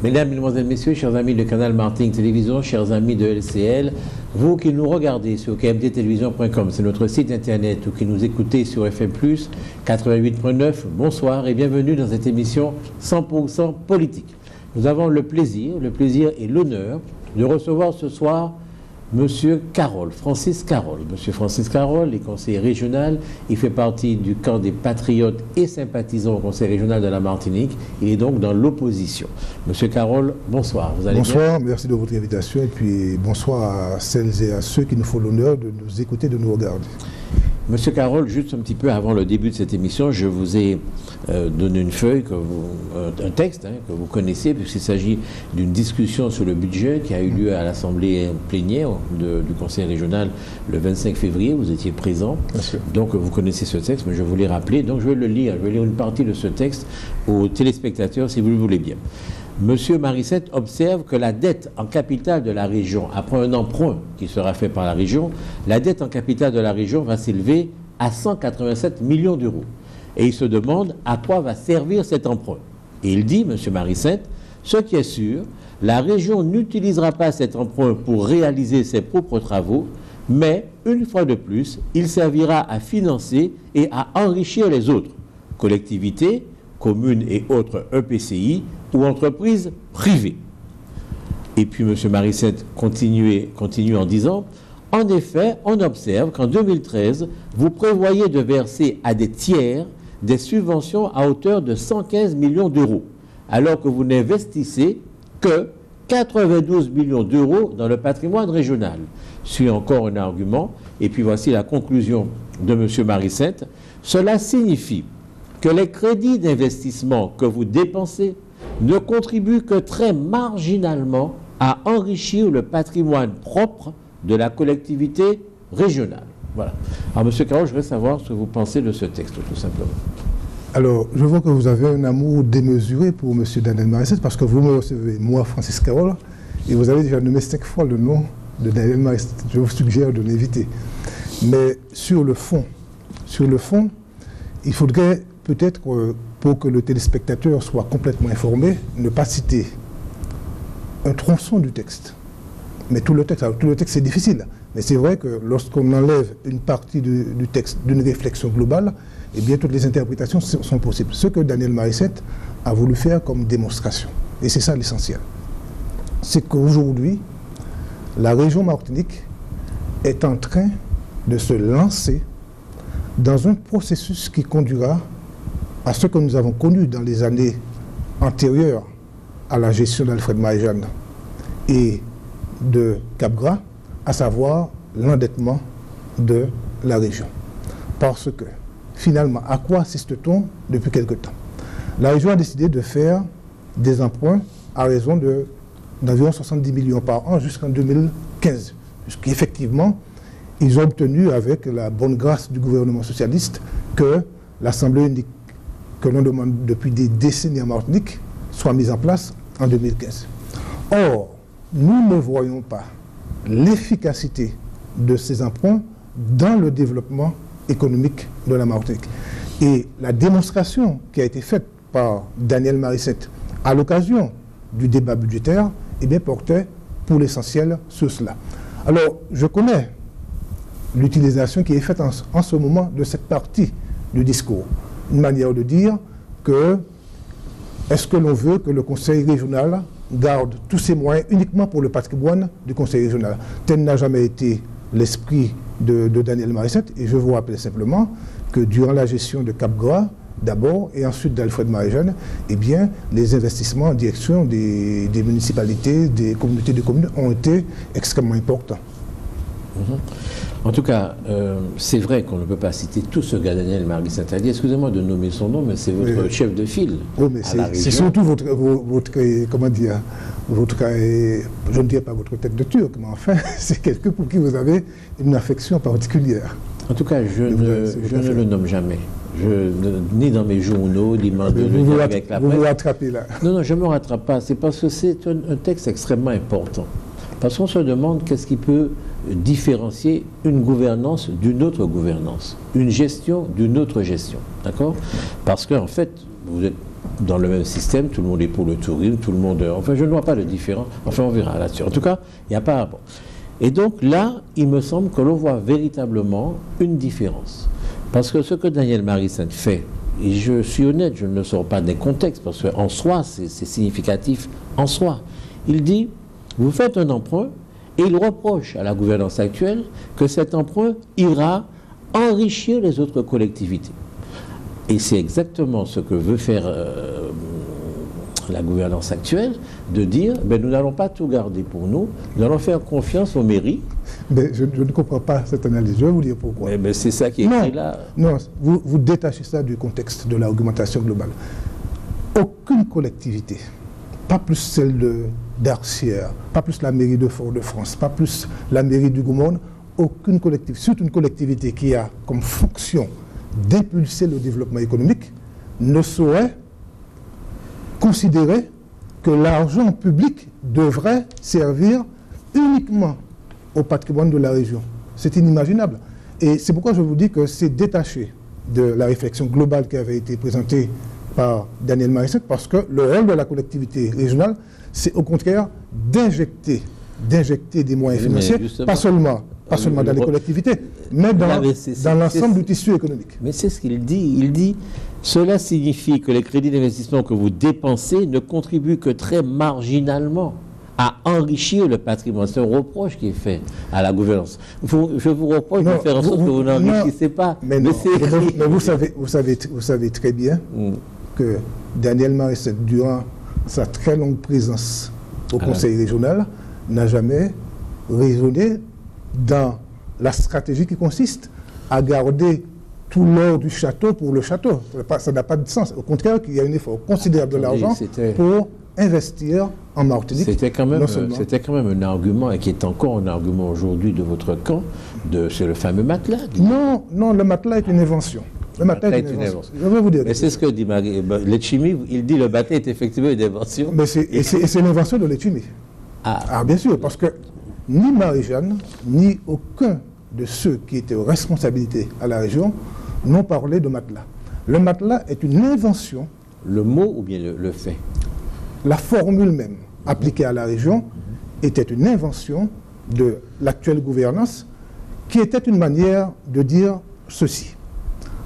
Mesdames, Mesdemoiselles, Messieurs, chers amis de Canal Martinique Télévision, chers amis de LCL, vous qui nous regardez sur kmttelevision.com, c'est notre site internet, ou qui nous écoutez sur FM+, 88.9, bonsoir et bienvenue dans cette émission 100% politique. Nous avons le plaisir et l'honneur de recevoir ce soir Monsieur Carole, Francis Carole. Monsieur Francis Carole est conseiller régional, il fait partie du camp des patriotes et sympathisants au conseil régional de la Martinique, il est donc dans l'opposition. Monsieur Carole, bonsoir, vous allez bien? Bonsoir, merci de votre invitation et puis bonsoir à celles et à ceux qui nous font l'honneur de nous écouter, de nous regarder. Monsieur Carole, juste un petit peu avant le début de cette émission, je vous ai donné une feuille, un texte que vous connaissez, puisqu'il s'agit d'une discussion sur le budget qui a eu lieu à l'Assemblée plénière du Conseil régional le 25 février. Vous étiez présent. Donc vous connaissez ce texte, mais je vais vous l'ai rappelé. Donc je vais le lire. Je vais lire une partie de ce texte aux téléspectateurs, si vous le voulez bien. Monsieur Marissette observe que la dette en capital de la région, après un emprunt qui sera fait par la région, la dette en capital de la région va s'élever à 187 millions d'euros. Et il se demande à quoi va servir cet emprunt. Et il dit, monsieur Marissette, ce qui est sûr, la région n'utilisera pas cet emprunt pour réaliser ses propres travaux, mais, une fois de plus, il servira à financer et à enrichir les autres, collectivités, communes et autres EPCI, ou entreprises privées. Et puis M. Marissette continue en disant, en effet, on observe qu'en 2013, vous prévoyez de verser à des tiers des subventions à hauteur de 115 millions d'euros, alors que vous n'investissez que 92 millions d'euros dans le patrimoine régional. Suit encore un argument, et puis voici la conclusion de M. Marissette. Cela signifie que les crédits d'investissement que vous dépensez ne contribue que très marginalement à enrichir le patrimoine propre de la collectivité régionale. Voilà. Alors, M. Carole, je veux savoir ce que vous pensez de ce texte, tout simplement. Alors, je vois que vous avez un amour démesuré pour M. Daniel Marissette, parce que vous me recevez, moi, Francis Carole, et vous avez déjà nommé 5 fois le nom de Daniel Marissette. Je vous suggère de l'inviter. Mais sur le fond, il faudrait peut-être, pour que le téléspectateur soit complètement informé, ne pas citer un tronçon du texte. Mais tout le texte c'est difficile. Mais c'est vrai que lorsqu'on enlève une partie du texte d'une réflexion globale, eh bien toutes les interprétations sont possibles. Ce que Daniel Marissette a voulu faire comme démonstration, et c'est ça l'essentiel, c'est qu'aujourd'hui, la région Martinique est en train de se lancer dans un processus qui conduira à ce que nous avons connu dans les années antérieures à la gestion d'Alfred Marie-Jeanne et de Cap-Gras, à savoir l'endettement de la région. Parce que, finalement, à quoi assiste-t-on depuis quelque temps? La région a décidé de faire des emprunts à raison d'environ 70 millions par an jusqu'en 2015. Puisqu'effectivement, ils ont obtenu, avec la bonne grâce du gouvernement socialiste, que l'Assemblée unique que l'on demande depuis des décennies en Martinique soit mise en place en 2015. Or, nous ne voyons pas l'efficacité de ces emprunts dans le développement économique de la Martinique. Et la démonstration qui a été faite par Daniel Marissette à l'occasion du débat budgétaire, eh bien, portait pour l'essentiel sur cela. Alors, je connais l'utilisation qui est faite en ce moment de cette partie du discours. Une manière de dire que est-ce que l'on veut que le Conseil régional garde tous ses moyens uniquement pour le patrimoine du Conseil régional. Tel n'a jamais été l'esprit de Daniel Marissette, et je vous rappelle simplement que durant la gestion de Cap-Gras, d'abord, et ensuite d'Alfred Marie-Jeanne, eh bien, les investissements en direction des municipalités, des communautés de communes ont été extrêmement importants. En tout cas, c'est vrai qu'on ne peut pas citer tout ce gars Daniel Marissette. Excusez-moi de nommer son nom, mais c'est votre chef de file. Oui, mais c'est surtout votre, comment dire, je ne dirais pas votre tête de turc, mais enfin, c'est quelqu'un pour qui vous avez une affection particulière. En tout cas, je ne le nomme jamais. Ni dans mes journaux, ni avec la presse. Vous vous rattrapez là. Non, je ne me rattrape pas. C'est parce que c'est un texte extrêmement important. Parce qu'on se demande qu'est-ce qui peut différencier une gouvernance d'une autre gouvernance, une gestion d'une autre gestion, d'accord? Parce qu'en fait, vous êtes dans le même système, tout le monde est pour le tourisme, tout le monde... Enfin, je ne vois pas de différence. Enfin, on verra là-dessus. En tout cas, il n'y a pas... Bon. Et donc là, il me semble que l'on voit véritablement une différence. Parce que ce que Daniel Marissane fait, et je suis honnête, je ne le sors pas des contextes, parce qu'en soi, c'est significatif en soi. Il dit, vous faites un emprunt, et il reproche à la gouvernance actuelle que cet emprunt ira enrichir les autres collectivités. Et c'est exactement ce que veut faire la gouvernance actuelle, de dire, ben, nous n'allons pas tout garder pour nous, nous allons faire confiance aux mairies. Mais je ne comprends pas cette analyse, je vais vous dire pourquoi. Mais c'est ça qui est écrit là. Non, vous détachez ça du contexte de l'argumentation globale. Aucune collectivité, pas plus celle d'Arcières, pas plus la mairie de Fort-de-France, pas plus la mairie du Goumonde, aucune collectivité, surtout une collectivité qui a comme fonction d'impulser le développement économique, ne saurait considérer que l'argent public devrait servir uniquement au patrimoine de la région. C'est inimaginable. Et c'est pourquoi je vous dis que c'est détaché de la réflexion globale qui avait été présentée par Daniel Marissane, parce que le rôle de la collectivité régionale, c'est au contraire d'injecter des moyens financiers, pas seulement dans les collectivités, mais dans l'ensemble du tissu économique. Mais c'est ce qu'il dit. Il dit, cela signifie que les crédits d'investissement que vous dépensez ne contribuent que très marginalement à enrichir le patrimoine. C'est un reproche qui est fait à la gouvernance. Je vous reproche de faire en sorte que vous n'enrichissez pas. Mais vous savez très bien que Daniel Marissane, durant sa très longue présence au Conseil régional, n'a jamais raisonné dans la stratégie qui consiste à garder tout l'or du château pour le château. Ça n'a pas de sens. Au contraire, qu'il y a un effort considérable de l'argent pour investir en Martinique. C'était quand même un argument, et qui est encore un argument aujourd'hui de votre camp, c'est le fameux matelas. Non, le matelas est une invention. Le matelas est une invention. Je vais vous dire. Mais c'est ce que dit Letchimy. Il dit le matelas est effectivement une invention. Mais c'est l'invention de Letchimy. Ah, bien sûr, parce que ni Marie-Jeanne, ni aucun de ceux qui étaient aux responsabilités à la région n'ont parlé de matelas. Le matelas est une invention. Le mot ou bien le fait? La formule même appliquée à la région était une invention de l'actuelle gouvernance qui était une manière de dire ceci.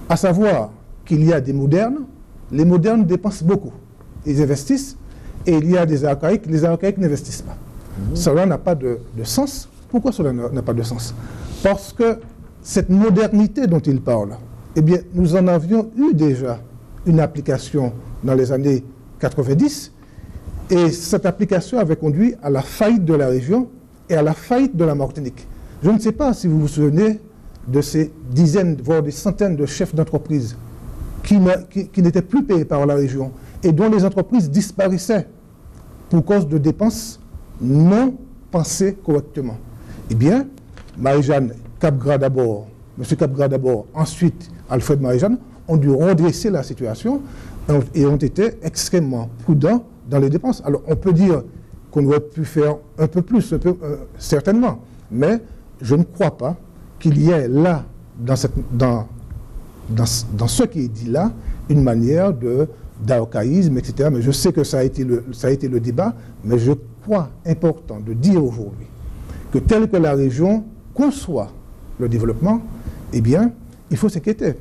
À savoir qu'il y a des modernes, les modernes dépensent beaucoup, ils investissent, et il y a des archaïques, les archaïques n'investissent pas. Cela n'a pas de sens. Pourquoi cela n'a pas de sens? Parce que cette modernité dont il parle, eh bien, nous en avions eu déjà une application dans les années 90, et cette application avait conduit à la faillite de la région et à la faillite de la Martinique. Je ne sais pas si vous vous souvenez de ces dizaines, voire des centaines de chefs d'entreprise qui n'étaient plus payés par la région et dont les entreprises disparaissaient pour cause de dépenses non pensées correctement. Eh bien, Marie-Jeanne Capgras d'abord, M. Capgras d'abord, ensuite Alfred Marie-Jeanne, ont dû redresser la situation et ont été extrêmement prudents dans les dépenses. Alors, on peut dire qu'on aurait pu faire un peu plus, certainement, mais je ne crois pas qu'il y ait là, dans ce qui est dit là, une manière d'archaïsme, etc. Mais je sais que ça a été le débat, mais je crois important de dire aujourd'hui que tel que la région conçoit le développement, eh bien, il faut s'inquiéter.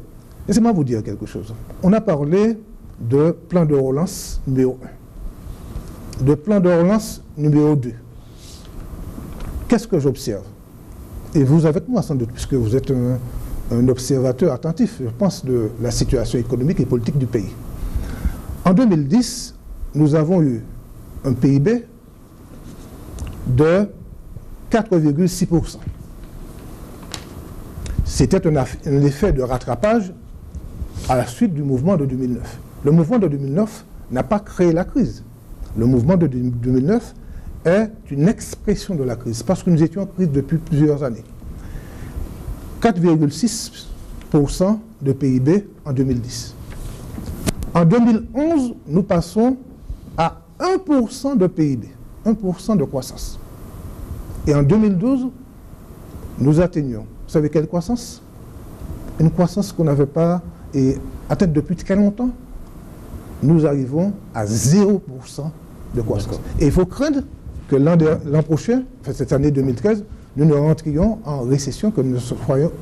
Laissez-moi vous dire quelque chose. On a parlé de plan de relance numéro 1, de plan de relance numéro 2. Qu'est-ce que j'observe? Et vous avec moi sans doute, puisque vous êtes un observateur attentif, je pense, de la situation économique et politique du pays. En 2010, nous avons eu un PIB de 4,6%. C'était un effet de rattrapage à la suite du mouvement de 2009. Le mouvement de 2009 n'a pas créé la crise. Le mouvement de 2009 est une expression de la crise, parce que nous étions en crise depuis plusieurs années. 4,6% de PIB en 2010. En 2011, nous passons à 1% de PIB, 1% de croissance. Et en 2012, nous atteignons, vous savez quelle croissance? Une croissance qu'on n'avait pas atteinte depuis très longtemps. nous arrivons à 0% de croissance. Et il faut craindre que l'an prochain, enfin cette année 2013, nous ne rentrions en récession, que nous soyons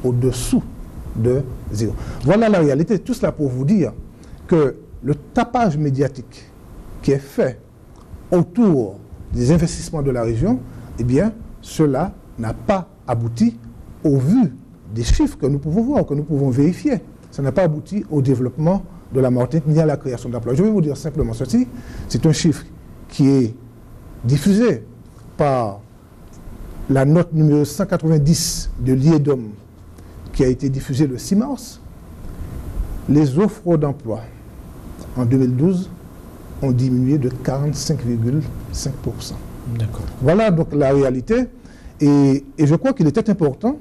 au-dessous de 0. Voilà la réalité. Tout cela pour vous dire que le tapage médiatique qui est fait autour des investissements de la région, eh bien, cela n'a pas abouti au vu des chiffres que nous pouvons voir, que nous pouvons vérifier. Ça n'a pas abouti au développement de la Martinique ni à la création d'emplois. Je vais vous dire simplement ceci. C'est un chiffre qui est diffusé par la note numéro 190 de l'IEDOM qui a été diffusée le 6 mars. Les offres d'emploi en 2012 ont diminué de 45,5%. D'accord. Voilà donc la réalité. Et je crois qu'il était important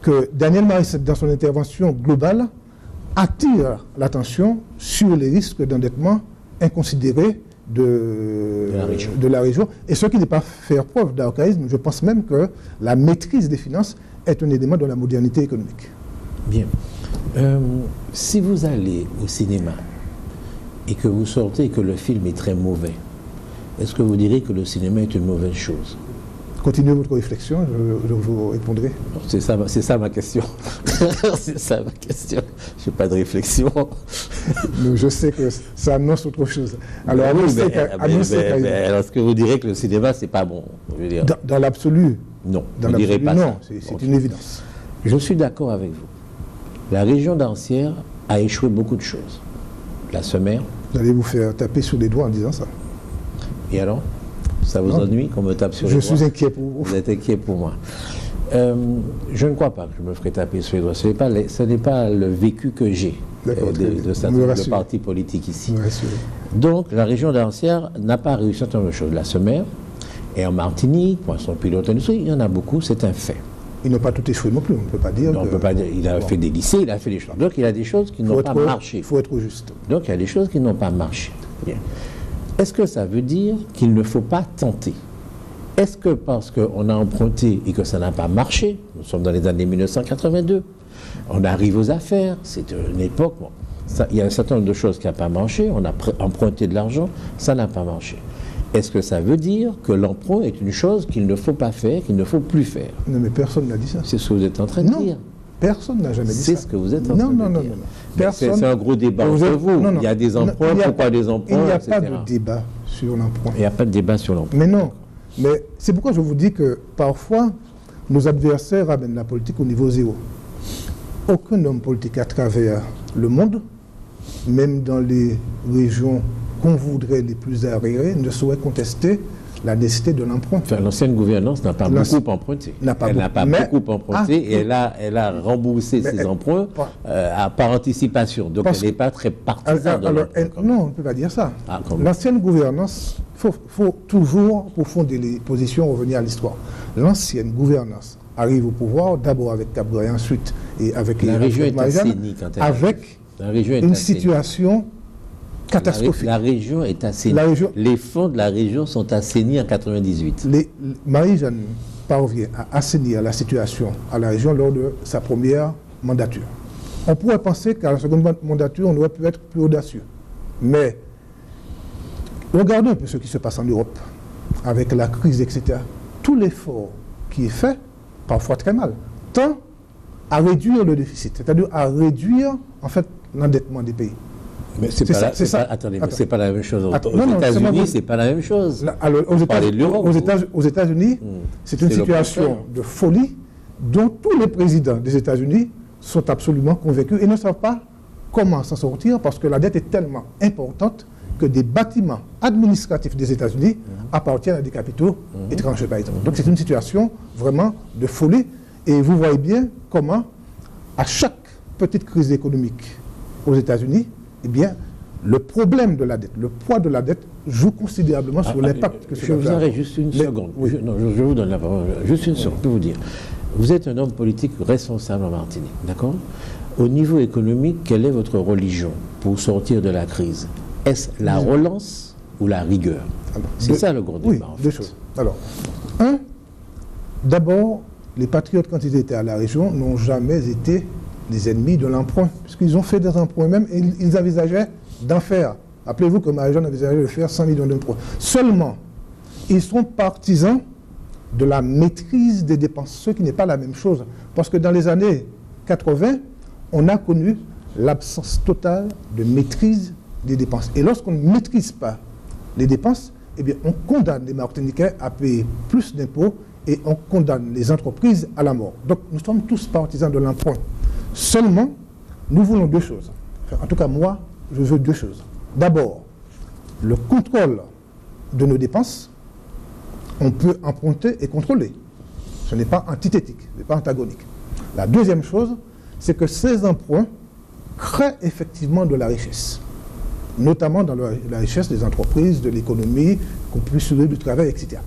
que Daniel Marissette, dans son intervention globale, attire l'attention sur les risques d'endettement inconsidérés de la région. Et ce qui n'est pas faire preuve d'archaïsme, je pense même que la maîtrise des finances est un élément de la modernité économique. Bien. Si vous allez au cinéma et que vous sortez et que le film est très mauvais, est-ce que vous direz que le cinéma est une mauvaise chose? Continuez votre réflexion, je vous répondrai. C'est ça ma question. C'est ça ma question. Je n'ai pas de réflexion. Mais je sais que ça annonce autre chose. Alors, alors, est-ce que vous direz que le cinéma, c'est pas bon, je veux dire. Dans l'absolu. Non, vous ne direz pas non, ça. C'est une évidence. Je suis d'accord avec vous. La région d'Ancière a échoué beaucoup de choses. La Semer. Vous allez vous faire taper sur les doigts en disant ça. Et alors? Ça vous ennuie qu'on me tape sur les doigts? Je suis inquiet pour vous. Vous êtes inquiet pour moi. Je ne crois pas que je me ferai taper sur les doigts. Ce n'est pas le vécu que j'ai de parti politique ici. Donc, la région d'Ancière n'a pas réussi à de choses. La Semer et en Martinique, Poisson Pilote Industrie, il y en a beaucoup, c'est un fait. Ils n'ont pas tout échoué non plus, on ne peut pas dire. Non, on peut pas dire. Il a fait des lycées, il a fait des choses. Donc, il y a des choses qui n'ont pas marché. Il faut être juste. Donc, il y a des choses qui n'ont pas marché. Bien. Est-ce que ça veut dire qu'il ne faut pas tenter? Est-ce que parce qu'on a emprunté et que ça n'a pas marché, nous sommes dans les années 1982, on arrive aux affaires, c'est une époque, bon, il y a un certain nombre de choses qui n'ont pas marché, on a emprunté de l'argent, ça n'a pas marché. Est-ce que ça veut dire que l'emprunt est une chose qu'il ne faut pas faire, qu'il ne faut plus faire? Non, mais personne n'a dit ça. C'est ce que vous êtes en train de dire. Personne n'a jamais dit ça. C'est ce que vous êtes en train de dire. Non. Personne... C'est un gros débat entre vous. Il y a des emprunts, pourquoi des emprunts, Il n'y a etc. pas de débat sur l'emprunt. Il n'y a pas de débat sur l'emprunt. Mais non. Mais c'est pourquoi je vous dis que parfois, nos adversaires ramènent la politique au niveau zéro. Aucun homme politique à travers le monde, même dans les régions qu'on voudrait les plus arriérées, ne saurait contester la nécessité de l'emprunt. Enfin, l'ancienne gouvernance n'a pas beaucoup emprunté. Elle n'a pas beaucoup emprunté et elle a remboursé ses emprunts par anticipation. Donc elle n'est pas très partisane de l'emprunt. Non, on ne peut pas dire ça. L'ancienne gouvernance, il faut toujours, pour fonder les positions, revenir à l'histoire. L'ancienne gouvernance arrive au pouvoir d'abord avec Cabral, ensuite et avec la région est assainie quand elle avec une situation catastrophique. La région est assainie. Les fonds de la région sont assainis en 1998. Marie-Jeanne parvient à assainir la situation à la région lors de sa première mandature. On pourrait penser qu'à la seconde mandature, on aurait pu être plus audacieux. Mais regardons un peu ce qui se passe en Europe, avec la crise, etc. Tout l'effort qui est fait, parfois très mal, tend à réduire le déficit, c'est-à-dire à réduire en fait l'endettement des pays. Mais c'est pas la même chose. Aux États-Unis, c'est pas la même chose. Alors, aux États-Unis, c'est une situation de folie dont tous les présidents des États-Unis sont absolument convaincus et ne savent pas comment s'en sortir parce que la dette est tellement importante que des bâtiments administratifs des États-Unis appartiennent à des capitaux étrangers, par exemple. Donc c'est une situation vraiment de folie et vous voyez bien comment, à chaque petite crise économique aux États-Unis, eh bien, le problème de la dette, le poids de la dette joue considérablement sur l'impact que je vous arrête juste une seconde. Je vous donne la parole. Juste une seconde, je peux vous dire. Vous êtes un homme politique responsable en Martinique, d'accord? Au niveau économique, quelle est votre religion pour sortir de la crise? Est-ce la relance ou la rigueur? C'est ça le gros débat, en fait. Deux choses. Alors, d'abord, les patriotes, quand ils étaient à la région, n'ont jamais été des ennemis de l'emprunt, puisqu'ils ont fait des emprunts eux-mêmes et ils envisageaient d'en faire. Rappelez-vous que Marie-Jeanne envisageait de faire 100 millions d'impôts. Seulement, ils sont partisans de la maîtrise des dépenses, ce qui n'est pas la même chose. Parce que dans les années 80, on a connu l'absence totale de maîtrise des dépenses. Et lorsqu'on ne maîtrise pas les dépenses, eh bien, on condamne les Martiniquais à payer plus d'impôts et on condamne les entreprises à la mort. Donc, nous sommes tous partisans de l'emprunt. Seulement, nous voulons deux choses. Enfin, en tout cas, moi, je veux deux choses. D'abord, le contrôle de nos dépenses. On peut emprunter et contrôler. Ce n'est pas antithétique, ce n'est pas antagonique. La deuxième chose, c'est que ces emprunts créent effectivement de la richesse, notamment dans la richesse des entreprises, de l'économie, qu'on puisse trouver du travail, etc.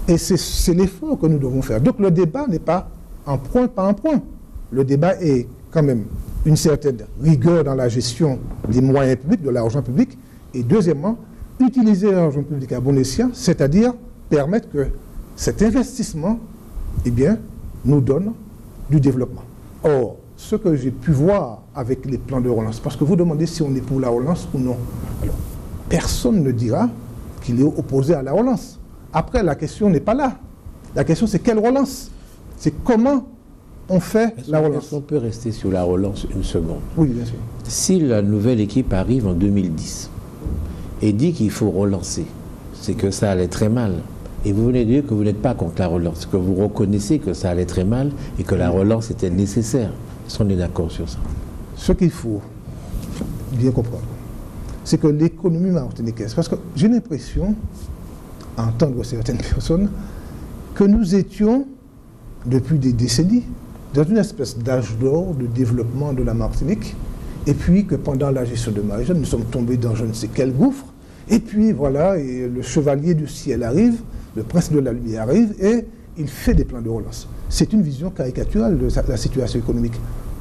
Et c'est l'effort que nous devons faire. Donc le débat n'est pas emprunt par emprunt. Le débat est quand même une certaine rigueur dans la gestion des moyens publics, de l'argent public, et deuxièmement, utiliser l'argent public à bon escient, c'est-à-dire permettre que cet investissement, eh bien, nous donne du développement. Or, ce que j'ai pu voir avec les plans de relance, parce que vous demandez si on est pour la relance ou non. Alors, personne ne dira qu'il est opposé à la relance. Après, la question n'est pas là. La question, c'est quelle relance? C'est comment on fait la relance. Est-ce qu'on peut rester sur la relance une seconde? Oui, bien sûr. Si la nouvelle équipe arrive en 2010 et dit qu'il faut relancer, c'est que ça allait très mal. Et vous venez de dire que vous n'êtes pas contre la relance, que vous reconnaissez que ça allait très mal et que la relance était nécessaire. Est-ce qu'on est d'accord sur ça? Ce qu'il faut bien comprendre, c'est que l'économie martiniquaise, parce que j'ai l'impression, à entendre certaines personnes, que nous étions, depuis des décennies, dans une espèce d'âge d'or de développement de la Martinique, et puis que pendant la gestion de Marie-Jeanne, nous sommes tombés dans je ne sais quel gouffre, et puis voilà, et le chevalier du ciel arrive, le prince de la lumière arrive, et il fait des plans de relance. C'est une vision caricaturale de la situation économique.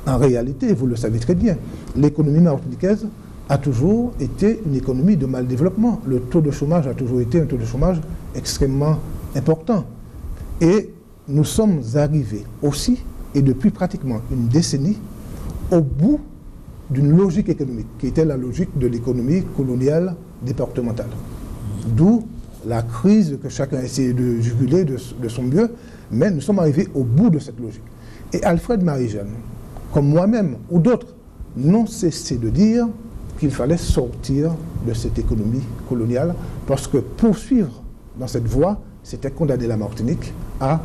En réalité, vous le savez très bien, l'économie martiniquaise a toujours été une économie de mal développement. Le taux de chômage a toujours été un taux de chômage extrêmement important. Et nous sommes arrivés aussi, et depuis pratiquement une décennie, au bout d'une logique économique, qui était la logique de l'économie coloniale départementale. D'où la crise que chacun a essayé de juguler de son mieux, mais nous sommes arrivés au bout de cette logique. Et Alfred Marie-Jeanne, comme moi-même ou d'autres, n'ont cessé de dire qu'il fallait sortir de cette économie coloniale, parce que poursuivre dans cette voie, c'était condamner la Martinique à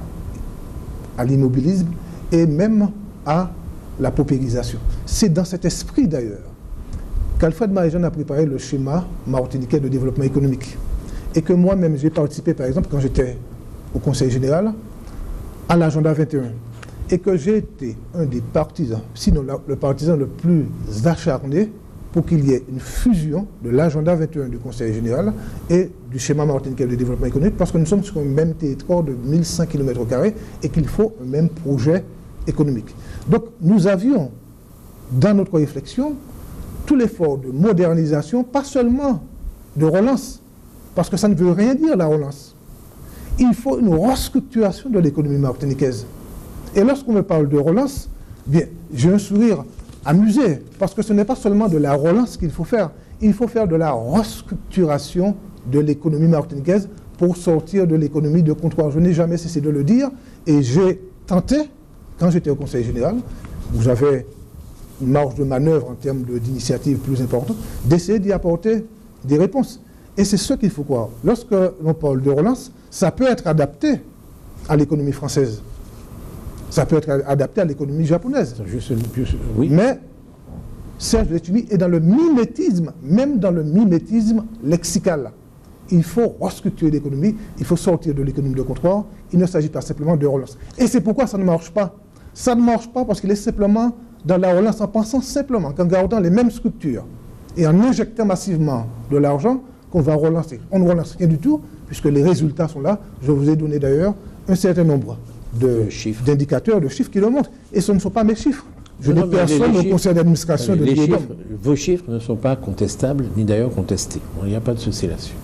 l'immobilisme et même à la paupérisation. C'est dans cet esprit d'ailleurs qu'Alfred Marie-Jeanne a préparé le schéma martiniquais de développement économique. Et que moi-même, j'ai participé, par exemple, quand j'étais au Conseil général, à l'agenda 21. Et que j'ai été un des partisans, sinon le partisan le plus acharné, pour qu'il y ait une fusion de l'agenda 21 du Conseil général et du schéma martiniquais de développement économique, parce que nous sommes sur un même territoire de 1100 km² et qu'il faut un même projet économique. Donc, nous avions, dans notre réflexion, tout l'effort de modernisation, pas seulement de relance, parce que ça ne veut rien dire, la relance. Il faut une restructuration de l'économie martiniquaise. Et lorsqu'on me parle de relance, bien, j'ai un sourire amusé, parce que ce n'est pas seulement de la relance qu'il faut faire, il faut faire de la restructuration de l'économie martiniquaise pour sortir de l'économie de comptoir. Je n'ai jamais cessé de le dire, et j'ai tenté, quand j'étais au Conseil général, où j'avais une marge de manœuvre en termes d'initiatives plus importantes, d'essayer d'y apporter des réponses. Et c'est ce qu'il faut croire. Lorsque l'on parle de relance, ça peut être adapté à l'économie française. Ça peut être adapté à l'économie japonaise. Oui. Mais Serge Letchimy est dans le mimétisme, même dans le mimétisme lexical. Il faut restructurer l'économie, il faut sortir de l'économie de comptoir. Il ne s'agit pas simplement de relance. Et c'est pourquoi ça ne marche pas. Ça ne marche pas parce qu'il est simplement dans la relance en pensant simplement qu'en gardant les mêmes structures et en injectant massivement de l'argent, qu'on va relancer. On ne relance rien du tout, puisque les résultats sont là. Je vous ai donné d'ailleurs un certain nombre d'indicateurs, de chiffres qui le montrent. Et ce ne sont pas mes chiffres. Je n'ai personne au conseil d'administration de l'IEDOM. Vos chiffres ne sont pas contestables, ni d'ailleurs contestés. Il n'y a pas de souci là-dessus.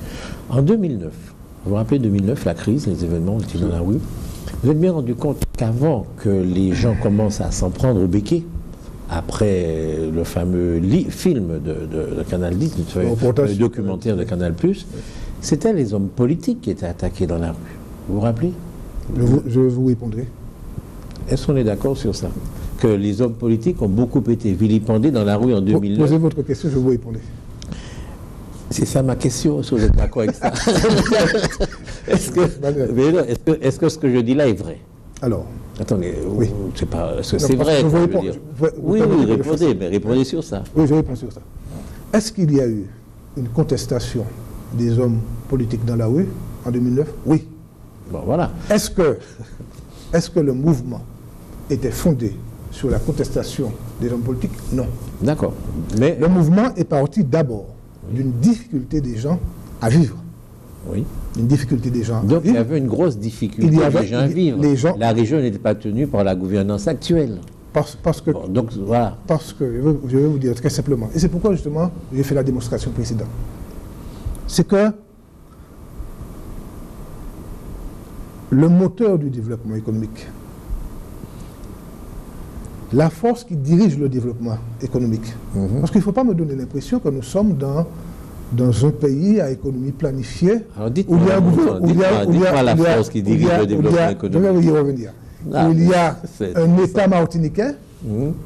En 2009, vous vous rappelez 2009, la crise, les événements, on était dans la rue. Vous êtes bien rendu compte qu'avant que les gens commencent à s'en prendre au béquet, après le fameux film de Canal 10, le documentaire de Canal+, c'était les hommes politiques qui étaient attaqués dans la rue. Vous vous rappelez? Je vous répondrai. Est-ce qu'on est d'accord sur ça? Que les hommes politiques ont beaucoup été vilipendés dans la rue en 2009. Posez votre question, je vous répondrai. C'est ça ma question, est-ce que vous êtes d'accord avec ça? Est-ce que ce que je dis là est vrai? Alors, attendez, oui. Est-ce que c'est vrai? Oui, répondez, mais répondez sur ça. Oui, je réponds sur ça. Est-ce qu'il y a eu une contestation des hommes politiques dans la rue en 2009? Oui. Bon, voilà. Est-ce que le mouvement était fondé sur la contestation des hommes politiques? Non. D'accord. Mais le mouvement est parti d'abord d'une difficulté des gens à vivre. Oui. Une difficulté des gens à vivre. Donc il y avait une grosse difficulté des gens à vivre. La région n'était pas tenue par la gouvernance actuelle. Parce que, bon, donc, voilà. Parce que, je vais vous dire très simplement, et c'est pourquoi justement j'ai fait la démonstration précédente, c'est que le moteur du développement économique, la force qui dirige le développement économique, parce qu'il ne faut pas me donner l'impression que nous sommes dans un pays à économie planifiée. Alors dites-moi la force qui dirige le développement économique. Je vais y revenir. Il y a un État martiniquais,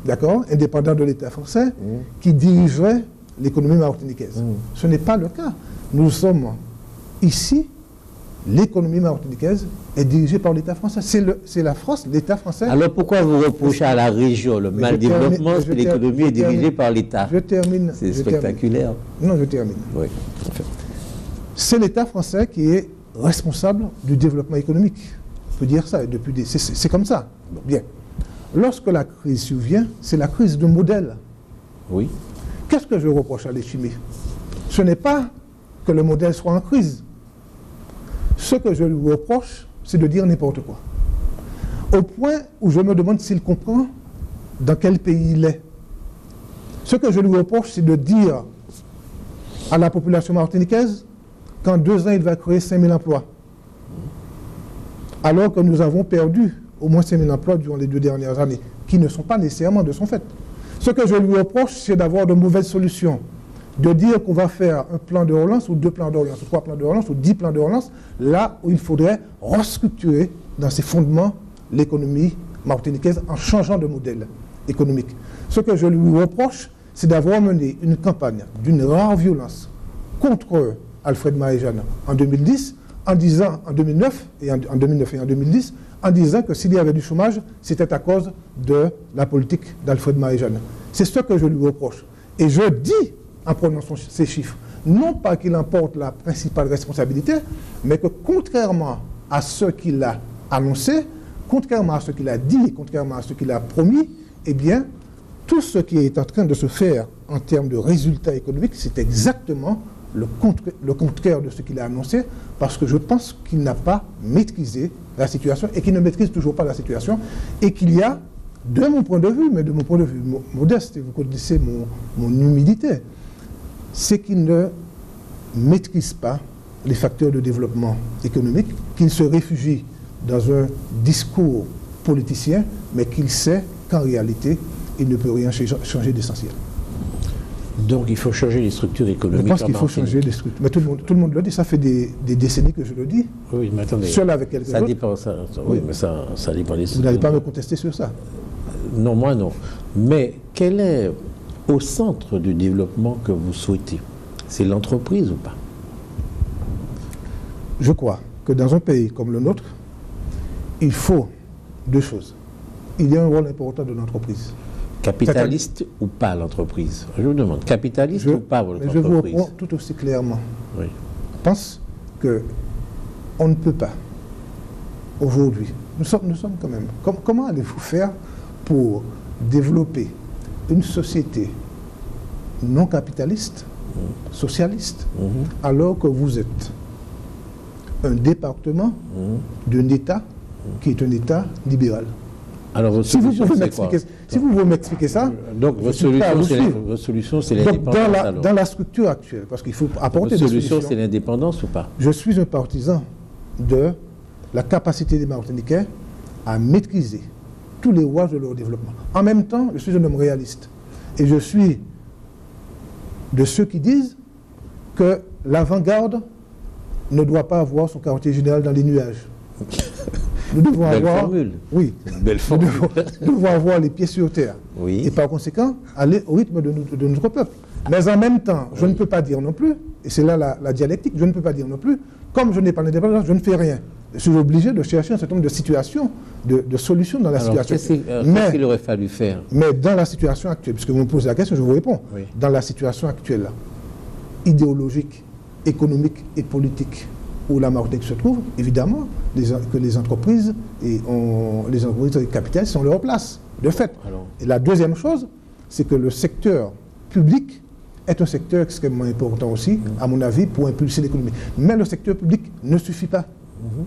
d'accord, indépendant de l'État français, qui dirigerait l'économie martiniquaise. Ce n'est pas le cas. Nous sommes ici, l'économie martiniquaise est dirigée par l'État français. C'est la France, l'État français. Alors pourquoi vous reprochez à la région le mal développement si l'économie est dirigée par l'État? Je termine. C'est spectaculaire. Non, je termine. Oui. C'est l'État français qui est responsable du développement économique. On peut dire ça. C'est comme ça. Bien. Lorsque la crise survient, c'est la crise de modèle. Oui. Qu'est-ce que je reproche à l'Échimé? Ce n'est pas que le modèle soit en crise. Ce que je lui reproche, c'est de dire n'importe quoi. Au point où je me demande s'il comprend dans quel pays il est. Ce que je lui reproche, c'est de dire à la population martiniquaise qu'en 2 ans, il va créer 5000 emplois. Alors que nous avons perdu au moins 5000 emplois durant les 2 dernières années, qui ne sont pas nécessairement de son fait. Ce que je lui reproche, c'est d'avoir de mauvaises solutions. De dire qu'on va faire un plan de relance, ou 2 plans de relance, ou 3 plans de relance, ou 10 plans de relance, là où il faudrait restructurer dans ses fondements l'économie martiniquaise en changeant de modèle économique. Ce que je lui reproche, c'est d'avoir mené une campagne d'une rare violence contre Alfred Marie-Jeanne en 2010, en disant, en 2009 et en 2010, en disant que s'il y avait du chômage, c'était à cause de la politique d'Alfred Marie-Jeanne. C'est ce que je lui reproche. Et je dis, en prononçant ces chiffres, non pas qu'il en porte la principale responsabilité, mais que contrairement à ce qu'il a annoncé, contrairement à ce qu'il a dit, contrairement à ce qu'il a promis, eh bien, tout ce qui est en train de se faire en termes de résultats économiques, c'est exactement le contraire de ce qu'il a annoncé, parce que je pense qu'il n'a pas maîtrisé la situation et qu'il ne maîtrise toujours pas la situation, et qu'il y a, de mon point de vue, mais de mon point de vue modeste, et vous connaissez mon humilité, c'est qu'il ne maîtrise pas les facteurs de développement économique, qu'il se réfugie dans un discours politicien, mais qu'il sait qu'en réalité, il ne peut rien changer d'essentiel. Donc il faut changer les structures économiques. Je pense qu'il faut changer les structures. Mais tout le monde le dit, ça fait des décennies que je le dis. Oui, mais attendez. Seul avec quelques ça dépend, oui, mais ça dépend des structures. Vous n'allez pas me contester sur ça? Non, moi non. Mais quel est au centre du développement que vous souhaitez? C'est l'entreprise ou pas? Je crois que dans un pays comme le nôtre, il faut 2 choses. Il y a un rôle important de l'entreprise. Capitaliste ou pas l'entreprise? Je vous demande, capitaliste ou pas votre entreprise? Je vous réponds tout aussi clairement. Oui. Je pense qu'on ne peut pas, aujourd'hui, nous sommes quand même... Comment allez-vous faire pour développer une société non capitaliste, socialiste, alors que vous êtes un département d'un État qui est un État libéral? Alors, votre solution, si vous pouvez m'expliquer ça, donc votre solution, c'est l'indépendance. Dans la structure actuelle, parce qu'il faut apporter des solutions. Votre solution, c'est l'indépendance ou pas? Je suis un partisan de la capacité des Martiniquais à maîtriser tous les rouages de leur développement. En même temps, je suis un homme réaliste. Et je suis de ceux qui disent que l'avant-garde ne doit pas avoir son quartier général dans les nuages. Nous devons avoir... formule. Oui. Belle formule. Nous devons avoir les pieds sur terre. Oui. Et par conséquent, aller au rythme de notre peuple. Mais en même temps, je ne peux pas dire non plus, et c'est là la dialectique, je ne peux pas dire non plus, comme je n'ai pas l'indépendance, je ne fais rien. Je suis obligé de chercher un certain nombre de situations, de solutions dans la situation. Qu'est-ce qu'il aurait fallu faire? Mais dans la situation actuelle, puisque vous me posez la question, je vous réponds. Oui. Dans la situation actuelle, là, idéologique, économique et politique, où la Martinique se trouve, évidemment, que les entreprises et les entreprises capitalistes sont leur place, de fait. Alors. Et la deuxième chose, c'est que le secteur public est un secteur extrêmement important aussi, à mon avis, pour impulser l'économie. Mais le secteur public ne suffit pas.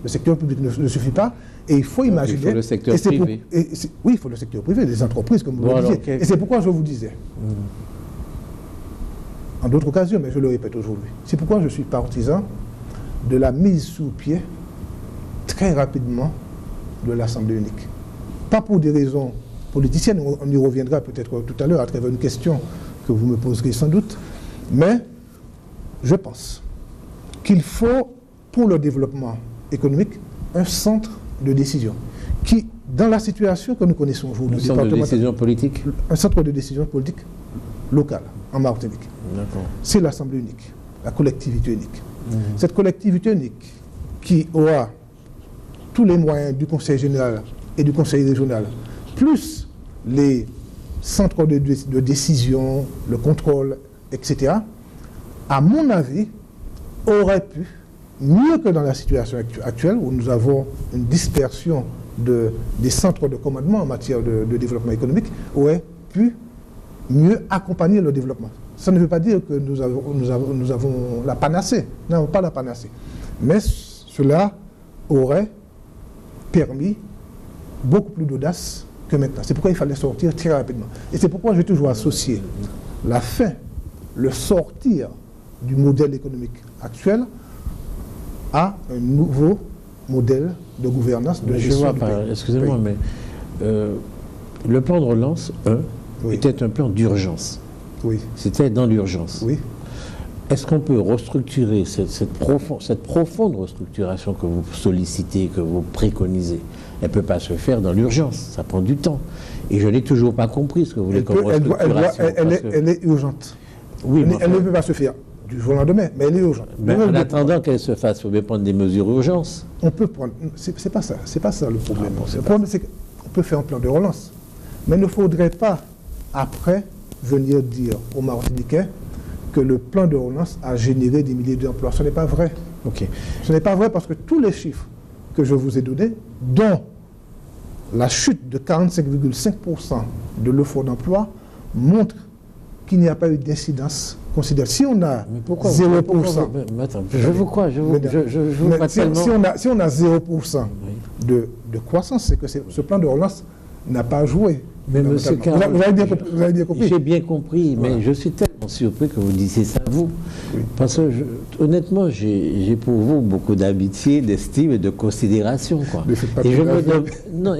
Le secteur public ne suffit pas, et il faut imaginer... Il faut le secteur privé. Oui, il faut le secteur privé, les entreprises, comme vous le disiez. Et c'est pourquoi je vous disais, en d'autres occasions, mais je le répète aujourd'hui, c'est pourquoi je suis partisan de la mise sous pied, très rapidement, de l'Assemblée unique. Pas pour des raisons politiciennes, on y reviendra peut-être tout à l'heure à travers une question que vous me poserez sans doute, mais je pense qu'il faut, pour le développement économique, un centre de décision qui, dans la situation que nous connaissons aujourd'hui, un centre de décision politique, un centre de décision politique local en Martinique. C'est l'Assemblée unique, la collectivité unique. Cette collectivité unique qui aura tous les moyens du Conseil général et du Conseil régional, plus les centres de décision, le contrôle, etc., à mon avis, aurait pu, mieux que dans la situation actuelle, où nous avons une dispersion des centres de commandement en matière de développement économique, aurait pu mieux accompagner le développement. Ça ne veut pas dire que nous avons la panacée. Non, pas la panacée. Mais cela aurait permis beaucoup plus d'audace que maintenant. C'est pourquoi il fallait sortir très rapidement. Et c'est pourquoi j'ai toujours associé la fin, le sortir du modèle économique actuel à un nouveau modèle de gouvernance, de gestion du pays. Excusez-moi, mais le plan de relance, était un plan d'urgence. Oui. C'était dans l'urgence. Oui. Est-ce qu'on peut restructurer cette profonde restructuration que vous sollicitez, que vous préconisez? Elle ne peut pas se faire dans l'urgence, ça prend du temps. Et je n'ai toujours pas compris ce que vous voulez comme restructuration. Elle est urgente. Oui, elle ne peut pas se faire du jour au lendemain, mais elle est urgente. Mais en attendant qu'elle se fasse, il faut bien prendre des mesures d'urgence. On peut prendre... C'est pas ça le problème. Le problème, c'est qu'on peut faire un plan de relance. Mais il ne faudrait pas, après, venir dire aux Martiniquais que le plan de relance a généré des milliers d'emplois. Ce n'est pas vrai. Okay. Ce n'est pas vrai parce que tous les chiffres que je vous ai donnés, dont la chute de 45,5% de l'offre d'emploi, montrent qu'il n'y a pas eu d'incidence considérable. Si on a 0%... Je vous crois, je vous pas tellement... Si on a 0% de croissance, c'est que ce plan de relance n'a pas joué. Mais monsieur Carole, vous avez bien compris. J'ai bien compris, mais voilà. Je suis tellement surpris que vous disiez ça vous. Oui. Parce que, honnêtement, j'ai pour vous beaucoup d'amitié, d'estime et de considération. Quoi. Et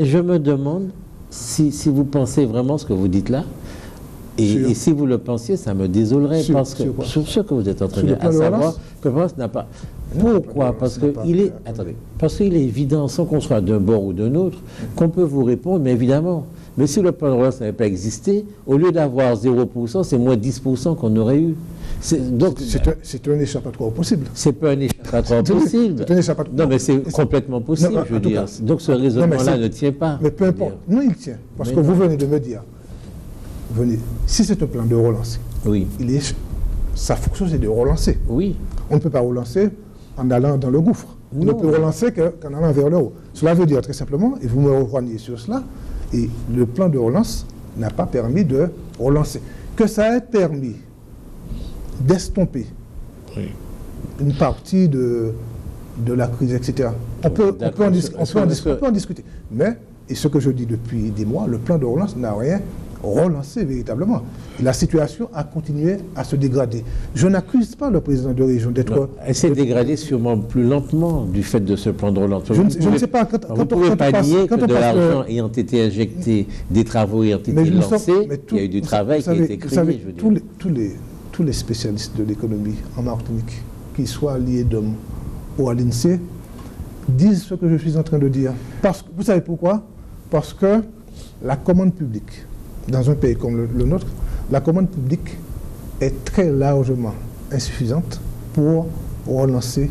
je me demande si vous pensez vraiment ce que vous dites là. Et si vous le pensiez, ça me désolerait. Parce que sur ce que vous êtes en train de dire, à savoir que France n'a pas... Pourquoi? Parce qu'il est évident, sans qu'on soit d'un bord ou d'un autre, qu'on peut vous répondre, mais évidemment. Mais si le plan de relance n'avait pas existé, au lieu d'avoir 0%, c'est moins 10% qu'on aurait eu. C'est un échappatoire possible. C'est pas un échappatoire possible. C'est un échappatoire. Non, mais c'est complètement possible, je veux dire. Donc ce raisonnement-là ne tient pas. Mais peu importe. Non, il tient. Parce que vous venez de me dire, si c'est un plan de relance, oui. Sa fonction, c'est de relancer. Oui. On ne peut pas relancer en allant dans le gouffre. On ne peut relancer qu'en allant vers le haut. Cela veut dire très simplement, et vous me rejoignez sur cela, et le plan de relance n'a pas permis de relancer. Que ça ait permis d'estomper une partie de la crise, etc. On peut en discuter. Mais, et ce que je dis depuis des mois, le plan de relance n'a rien relancer véritablement. La situation a continué à se dégrader. Je n'accuse pas le président de région d'être... Elle s'est dégradée sûrement plus lentement du fait de ce plan de relance. Je ne sais pas... Vous ne pouvez pas nier que de l'argent ayant été injecté, des travaux ayant été lancés, il y a eu du travail qui a été créé. Je veux dire. Tous les spécialistes de l'économie en Martinique, qu'ils soient à l'IEDOM ou à l'INSEE, disent ce que je suis en train de dire. Vous savez pourquoi? Parce que la commande publique, dans un pays comme le nôtre, la commande publique est très largement insuffisante pour relancer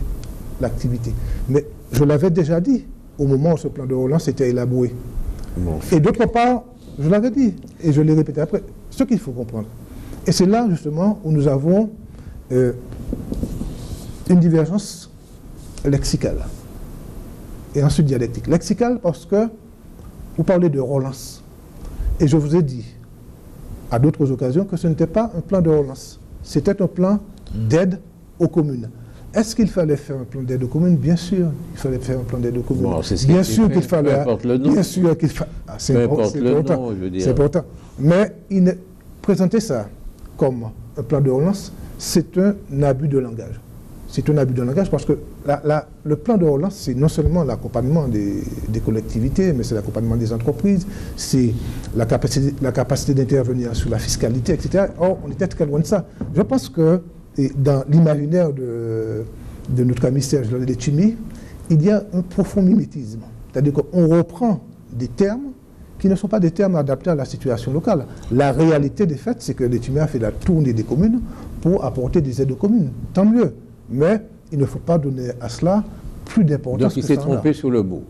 l'activité. Mais je l'avais déjà dit au moment où ce plan de relance était élaboré. Bon. Et d'autre part, je l'avais dit, et je l'ai répété après, ce qu'il faut comprendre. Et c'est là, justement, où nous avons une divergence lexicale. Et ensuite dialectique. Lexicale parce que vous parlez de relance. Et je vous ai dit, à d'autres occasions, que ce n'était pas un plan de relance. C'était un plan d'aide aux communes. Est-ce qu'il fallait faire un plan d'aide aux communes? Bien sûr, il fallait faire un plan d'aide aux communes. Bon, bien sûr qu'il fallait... Peu importe le nom. Bien sûr qu'il fallait... Peu importe le nom, je veux dire. C'est important. Mais présenter ça comme un plan de relance, c'est un abus de langage. C'est un abus de langage parce que le plan de relance, c'est non seulement l'accompagnement des collectivités, mais c'est l'accompagnement des entreprises, c'est la capacité d'intervenir sur la fiscalité, etc. Or, on était très loin de ça. Je pense que dans l'imaginaire de notre ami Serge Letchimy, il y a un profond mimétisme. C'est-à-dire qu'on reprend des termes qui ne sont pas des termes adaptés à la situation locale. La réalité des faits, c'est que Letchimy a fait la tournée des communes pour apporter des aides aux communes. Tant mieux. Mais il ne faut pas donner à cela plus d'importance. Donc il s'est trompé sur le mot.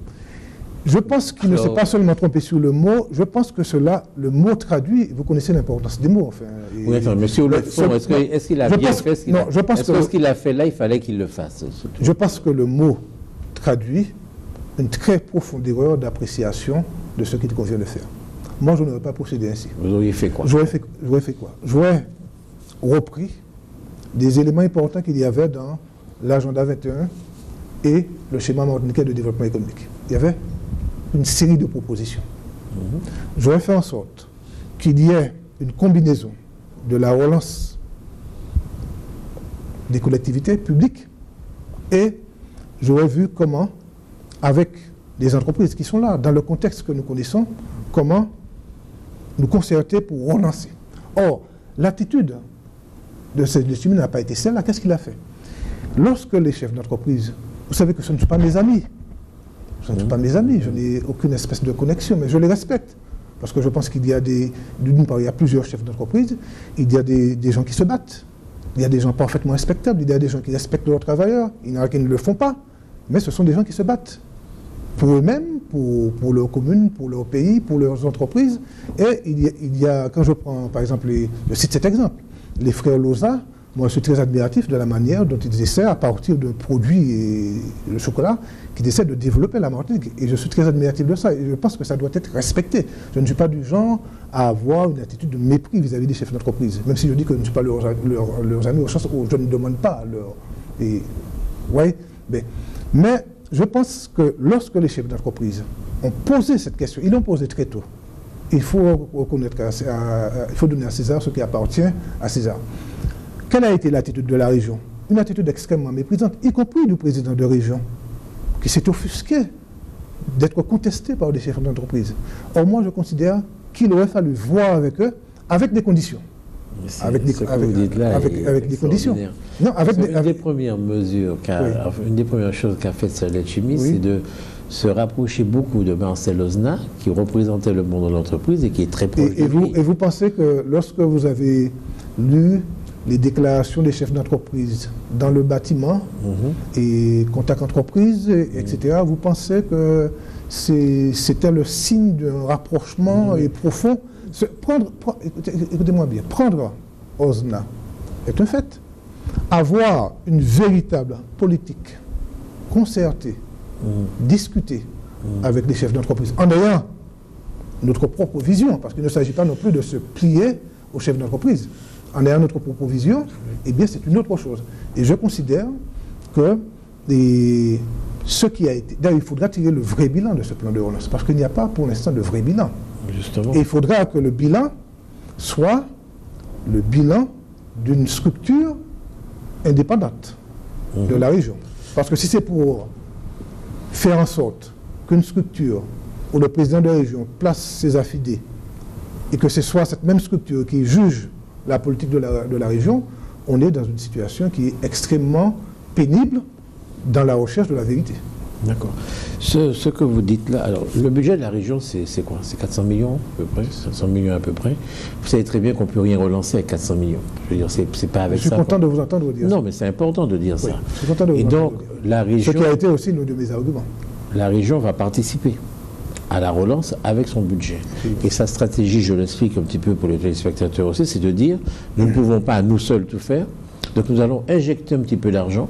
Je pense qu'il ne s'est pas seulement trompé sur le mot, je pense que le mot traduit, vous connaissez l'importance des mots. Enfin, oui, attends, mais sur le fond, est-ce qu'il a bien fait ce qu'il a fait? Est-ce que ce qu'il a fait là, il fallait qu'il le fasse? Je pense que le mot traduit une très profonde erreur d'appréciation de ce qu'il convient de faire. Moi, je n'aurais pas procédé ainsi. Vous auriez fait quoi? J'aurais fait quoi? J'aurais repris des éléments importants qu'il y avait dans l'agenda 21 et le schéma martiniquais de développement économique. Il y avait une série de propositions. J'aurais fait en sorte qu'il y ait une combinaison de la relance des collectivités publiques et j'aurais vu comment, avec des entreprises qui sont là, dans le contexte que nous connaissons, comment nous concerter pour relancer. Or, l'attitude de Letchimy n'a pas été celle-là. Qu'est-ce qu'il a fait? Lorsque les chefs d'entreprise, vous savez que ce ne sont pas mes amis. Ce ne sont pas mes amis, je n'ai aucune espèce de connexion, mais je les respecte. Parce que je pense qu'il y a d'une part, il y a plusieurs chefs d'entreprise, il y a des gens qui se battent, il y a des gens parfaitement respectables, il y a des gens qui respectent leurs travailleurs, il y en a qui ne le font pas, mais ce sont des gens qui se battent pour eux-mêmes, pour leurs communes, pour leur pays, pour leurs entreprises. Et il y a quand je prends par exemple, je cite cet exemple, les frères Loza, moi je suis très admiratif de la manière dont ils essaient, à partir de produits et le chocolat, qu'ils essaient de développer la Martinique. Et je suis très admiratif de ça. Et je pense que ça doit être respecté. Je ne suis pas du genre à avoir une attitude de mépris vis-à-vis des chefs d'entreprise. Même si je dis que je ne suis pas leurs amis, au sens où je ne demande pas leur... Ouais, mais je pense que lorsque les chefs d'entreprise ont posé cette question, ils l'ont posée très tôt. Il faut reconnaître, il faut donner à César ce qui appartient à César. Quelle a été l'attitude de la région? Une attitude extrêmement méprisante, y compris du président de région, qui s'est offusqué d'être contesté par des chefs d'entreprise. Or, moi, je considère qu'il aurait fallu voir avec eux, avec des conditions. Avec des conditions. Non, une des premières mesures, une des premières choses qu'a fait Letchimy, c'est de se rapprocher beaucoup de Marcel Ozna, qui représentait le monde de l'entreprise et qui est très proche de lui. Et vous pensez que lorsque vous avez lu les déclarations des chefs d'entreprise dans le bâtiment et contact entreprise, etc., vous pensez que c'était le signe d'un rapprochement et profond? Écoutez-moi bien, prendre Ozna est un fait. Avoir une véritable politique concertée, discutée avec les chefs d'entreprise, en ayant notre propre vision, parce qu'il ne s'agit pas non plus de se plier aux chefs d'entreprise. En ayant notre propre vision, eh bien c'est une autre chose. Et je considère que ce qui a été... D'ailleurs, il faudra tirer le vrai bilan de ce plan de relance, parce qu'il n'y a pas pour l'instant de vrai bilan. Justement. Et il faudra que le bilan soit le bilan d'une structure indépendante de la région. Parce que si c'est pour faire en sorte qu'une structure où le président de la région place ses affidés et que ce soit cette même structure qui juge la politique de la région, on est dans une situation qui est extrêmement pénible dans la recherche de la vérité. D'accord. Ce que vous dites là, alors le budget de la région, c'est quoi? C'est 400 millions à peu près, 500 millions à peu près. Vous savez très bien qu'on ne peut rien relancer avec 400 millions. Je veux dire, c'est pas avec ça. Je suis content de vous entendre dire ça. Non, mais c'est important de dire ça. Je suis content de vous Et entendre donc, dire. la région... Ce qui a été aussi l'un de mes arguments. La région va participer à la relance avec son budget. Et sa stratégie, je l'explique un petit peu pour les téléspectateurs aussi, c'est de dire, nous ne pouvons pas nous seuls tout faire, donc nous allons injecter un petit peu d'argent,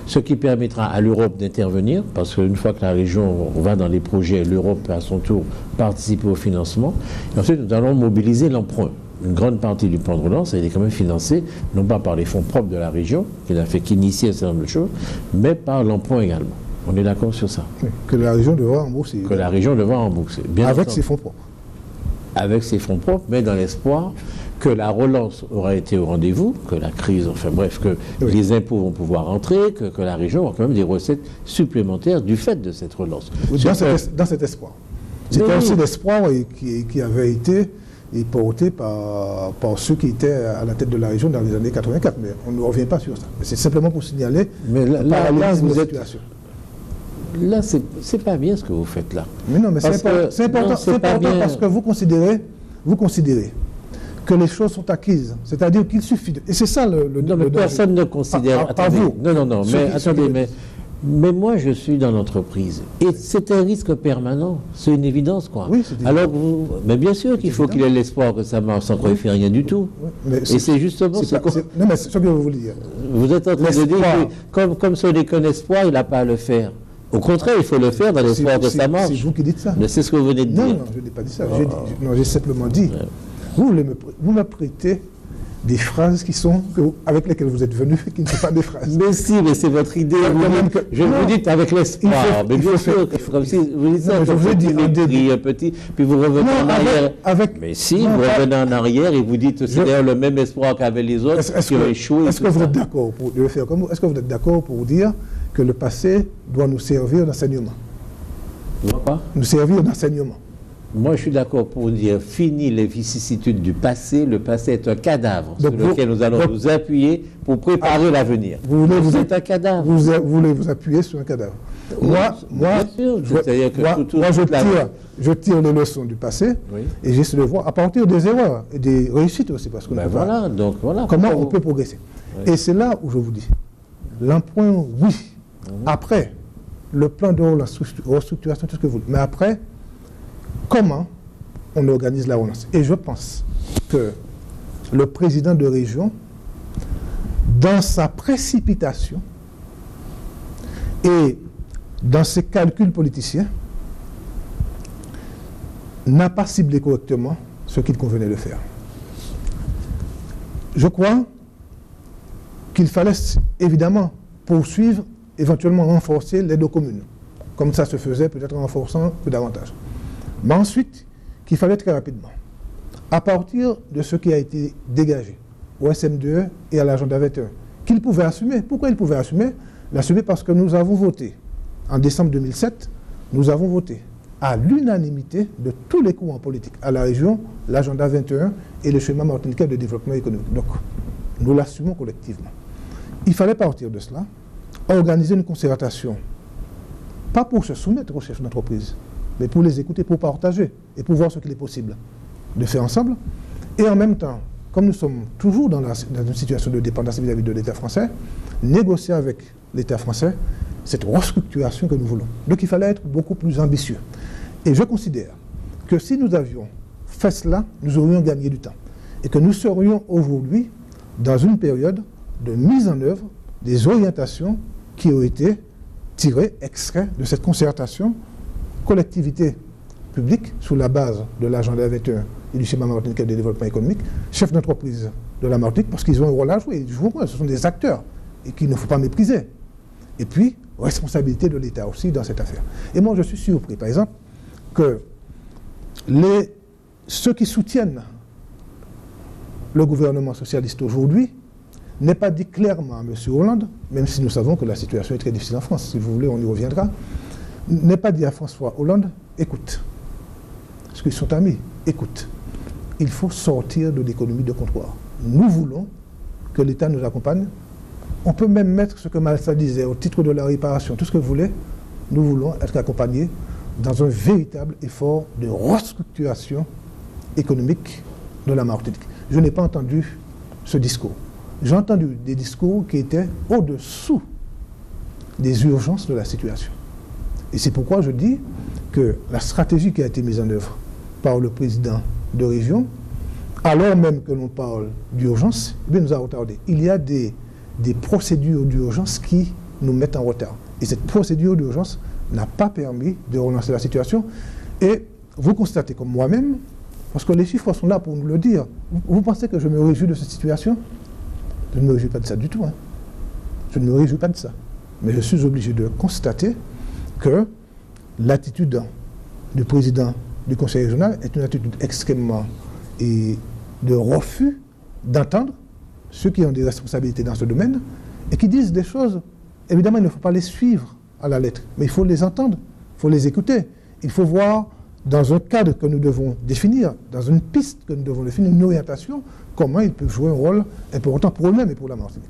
ce qui permettra à l'Europe d'intervenir, parce qu'une fois que la région va dans les projets, l'Europe peut à son tour participer au financement. Et ensuite, nous allons mobiliser l'emprunt. Une grande partie du plan de relance a été quand même financée, non pas par les fonds propres de la région, qui n'a fait qu'initier un certain nombre de choses, mais par l'emprunt également. On est d'accord sur ça? Oui, que la région devra rembourser. Que la région devra rembourser. Bien avec entendu. ses fonds propres. Avec ses fonds propres, mais dans l'espoir que la relance aura été au rendez-vous, que la crise, enfin bref, que les impôts vont pouvoir rentrer, que la région aura quand même des recettes supplémentaires du fait de cette relance. Oui, dans cet espoir. C'était aussi l'espoir qui avait été porté par ceux qui étaient à la tête de la région dans les années 84. Mais on ne revient pas sur ça. C'est simplement pour signaler là vous êtes... situation. Là, c'est pas bien ce que vous faites là. Mais non, mais c'est important parce que vous considérez que les choses sont acquises. C'est-à-dire qu'il suffit de... Et c'est ça le non, mais personne ne considère... Attendez, vous. Non, mais attendez, mais moi, je suis dans l'entreprise. Et c'est un risque permanent. C'est une évidence, quoi. Oui, c'est alors mais bien sûr qu'il faut qu'il ait l'espoir que ça marche sans qu'on ne fait rien du tout. Oui, et c'est justement ce que... Non, mais c'est ce que vous voulez dire. Vous êtes en train de dire que comme ce n'est qu'un espoir, il n'a pas à le faire. Au contraire, il faut le faire dans l'espoir que ça marche. C'est vous qui dites ça. Mais c'est ce que vous venez de dire. Non, je n'ai pas dit ça. J'ai simplement dit, vous me prêtez des phrases avec lesquelles vous êtes venu, qui ne sont pas des phrases. Mais si, mais c'est votre idée. Je vous dis avec l'espoir. Mais bien sûr, comme si vous dites ça, je vous dis un petit, puis vous revenez en arrière. Mais si, vous revenez en arrière et vous dites c'est d'ailleurs le même espoir qu'avaient les autres qui ont échoué. Est-ce que vous êtes d'accord pour le faire comme vous? Est-ce que vous êtes d'accord pour dire que le passé doit nous servir d'enseignement? Quoi? Nous servir d'enseignement. Moi, je suis d'accord pour dire, fini les vicissitudes du passé. Le passé est un cadavre sur lequel nous allons nous appuyer pour préparer l'avenir. Vous êtes un cadavre. Vous voulez vous appuyer sur un cadavre. Je tire les leçons du passé et j'essaie de voir à partir des erreurs et des réussites aussi. Parce que comment on peut progresser. Et c'est là où je vous dis, l'emprunt, oui. Après, le plan de restructuration, tout ce que vous voulez. Mais après, comment on organise la relance? Et je pense que le président de région, dans sa précipitation et dans ses calculs politiciens, n'a pas ciblé correctement ce qu'il convenait de faire. Je crois qu'il fallait évidemment poursuivre, éventuellement renforcer l'aide aux communes, comme ça se faisait, peut-être en renforçant peu davantage. Mais ensuite, qu'il fallait très rapidement, à partir de ce qui a été dégagé au SM2E et à l'agenda 21, qu'il pouvait assumer. Pourquoi il pouvait assumer? L'assumer parce que nous avons voté, en décembre 2007, nous avons voté à l'unanimité de tous les courants politiques à la région, l'agenda 21 et le schéma martiniquais de développement économique. Donc, nous l'assumons collectivement. Il fallait partir de cela, organiser une concertation, pas pour se soumettre aux chefs d'entreprise, mais pour les écouter, pour partager et pour voir ce qu'il est possible de faire ensemble. Et en même temps, comme nous sommes toujours dans une situation de dépendance vis-à-vis de l'État français, négocier avec l'État français cette restructuration que nous voulons. Donc il fallait être beaucoup plus ambitieux. Et je considère que si nous avions fait cela, nous aurions gagné du temps. Et que nous serions aujourd'hui dans une période de mise en œuvre des orientations qui ont été tirées, extraits de cette concertation collectivité publique sous la base de l'agenda 21 et du schéma martiniquais de développement économique, chefs d'entreprise de la Martinique, parce qu'ils ont un rôle à jouer. Ce sont des acteurs et qu'il ne faut pas mépriser. Et puis, responsabilité de l'État aussi dans cette affaire. Et moi, je suis surpris, par exemple, que ceux qui soutiennent le gouvernement socialiste aujourd'hui n'ait pas dit clairement à M. Hollande, même si nous savons que la situation est très difficile en France, si vous voulez, on y reviendra, n'ait pas dit à François Hollande, écoute, parce qu'ils sont amis, écoute, il faut sortir de l'économie de comptoir. Nous voulons que l'État nous accompagne. On peut même mettre ce que Malsa disait au titre de la réparation, tout ce que vous voulez. Nous voulons être accompagnés dans un véritable effort de restructuration économique de la Martinique. Je n'ai pas entendu ce discours. J'ai entendu des discours qui étaient au-dessous des urgences de la situation. Et c'est pourquoi je dis que la stratégie qui a été mise en œuvre par le président de région, alors même que l'on parle d'urgence, eh bien, nous a retardé. Il y a des procédures d'urgence qui nous mettent en retard. Et cette procédure d'urgence n'a pas permis de relancer la situation. Et vous constatez comme moi-même, parce que les chiffres sont là pour nous le dire, vous pensez que je me réjouis de cette situation? Je ne me réjouis pas de ça du tout. Hein. Je ne me réjouis pas de ça. Mais je suis obligé de constater que l'attitude du président du conseil régional est une attitude extrêmement de refus d'entendre ceux qui ont des responsabilités dans ce domaine et qui disent des choses. Évidemment, il ne faut pas les suivre à la lettre, mais il faut les entendre, il faut les écouter. Il faut voir dans un cadre que nous devons définir, dans une piste que nous devons définir, une orientation, comment ils peuvent jouer un rôle important pour eux-mêmes et pour la Martinique.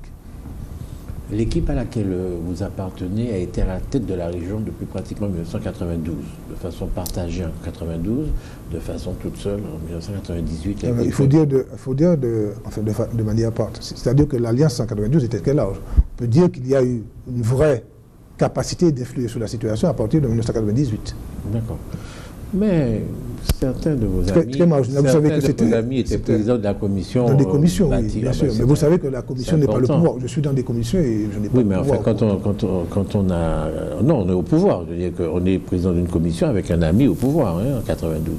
L'équipe à laquelle vous appartenez a été à la tête de la région depuis pratiquement 1992, de façon partagée en 1992, de façon toute seule en 1998. Il faut dire de manière part. C'est-à-dire que l'Alliance en 1992 était quel âge? On peut dire qu'il y a eu une vraie capacité d'influer sur la situation à partir de 1998. D'accord. Mais certains de vos amis étaient présidents de la commission. Dans des commissions, oui, bien sûr. Mais vous savez que la commission n'est pas le pouvoir. Je suis dans des commissions et je n'ai pas le pouvoir. Oui, mais enfin, quand on a... Non, on est au pouvoir. Je veux dire qu'on est président d'une commission avec un ami au pouvoir, hein, en 92.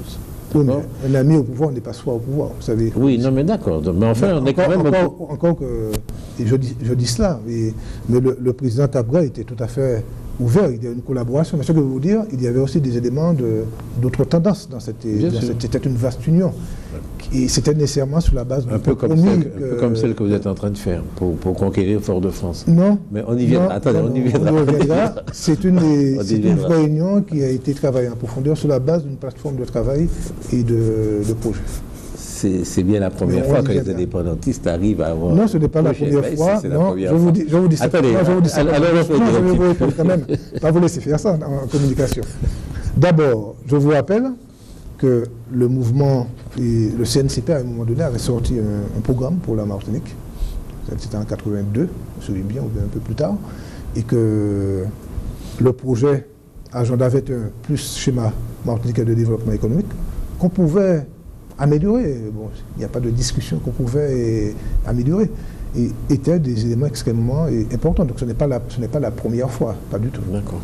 Oui, mais un ami au pouvoir n'est pas soi au pouvoir, vous savez. Oui, non, mais d'accord. Mais enfin, on est quand même... Encore que... Et je dis cela, mais le président Cabral était tout à fait ouvert, il y a une collaboration. Mais ce que je veux vous dire, il y avait aussi des éléments d'autres tendances dans cette... C'était une vaste union. Et c'était nécessairement sur la base d'un compromis. Un peu comme celle que vous êtes en train de faire pour conquérir Fort-de-France. Non. Mais on y viendra. Attendez, on y viendra. C'est une vraie union qui a été travaillée en profondeur sur la base d'une plateforme de travail et de projet. C'est bien la première fois que les indépendantistes arrivent à avoir... Non, ce n'est pas la première fois. Non, je vous dis ça. Attendez, je vais vous répondre quand même. Pas vous laisser faire ça en communication. D'abord, je vous rappelle que le mouvement, et le CNCP à un moment donné avait sorti un programme pour la Martinique. C'était en 82, je me souviens bien, ou bien un peu plus tard. Et que le projet Agenda 21 plus schéma martiniquais de développement économique, qu'on pouvait améliorer, bon, il n'y a pas de discussion qu'on pouvait améliorer, et étaient des éléments extrêmement importants. Donc ce n'est pas la première fois, pas du tout. D'accord.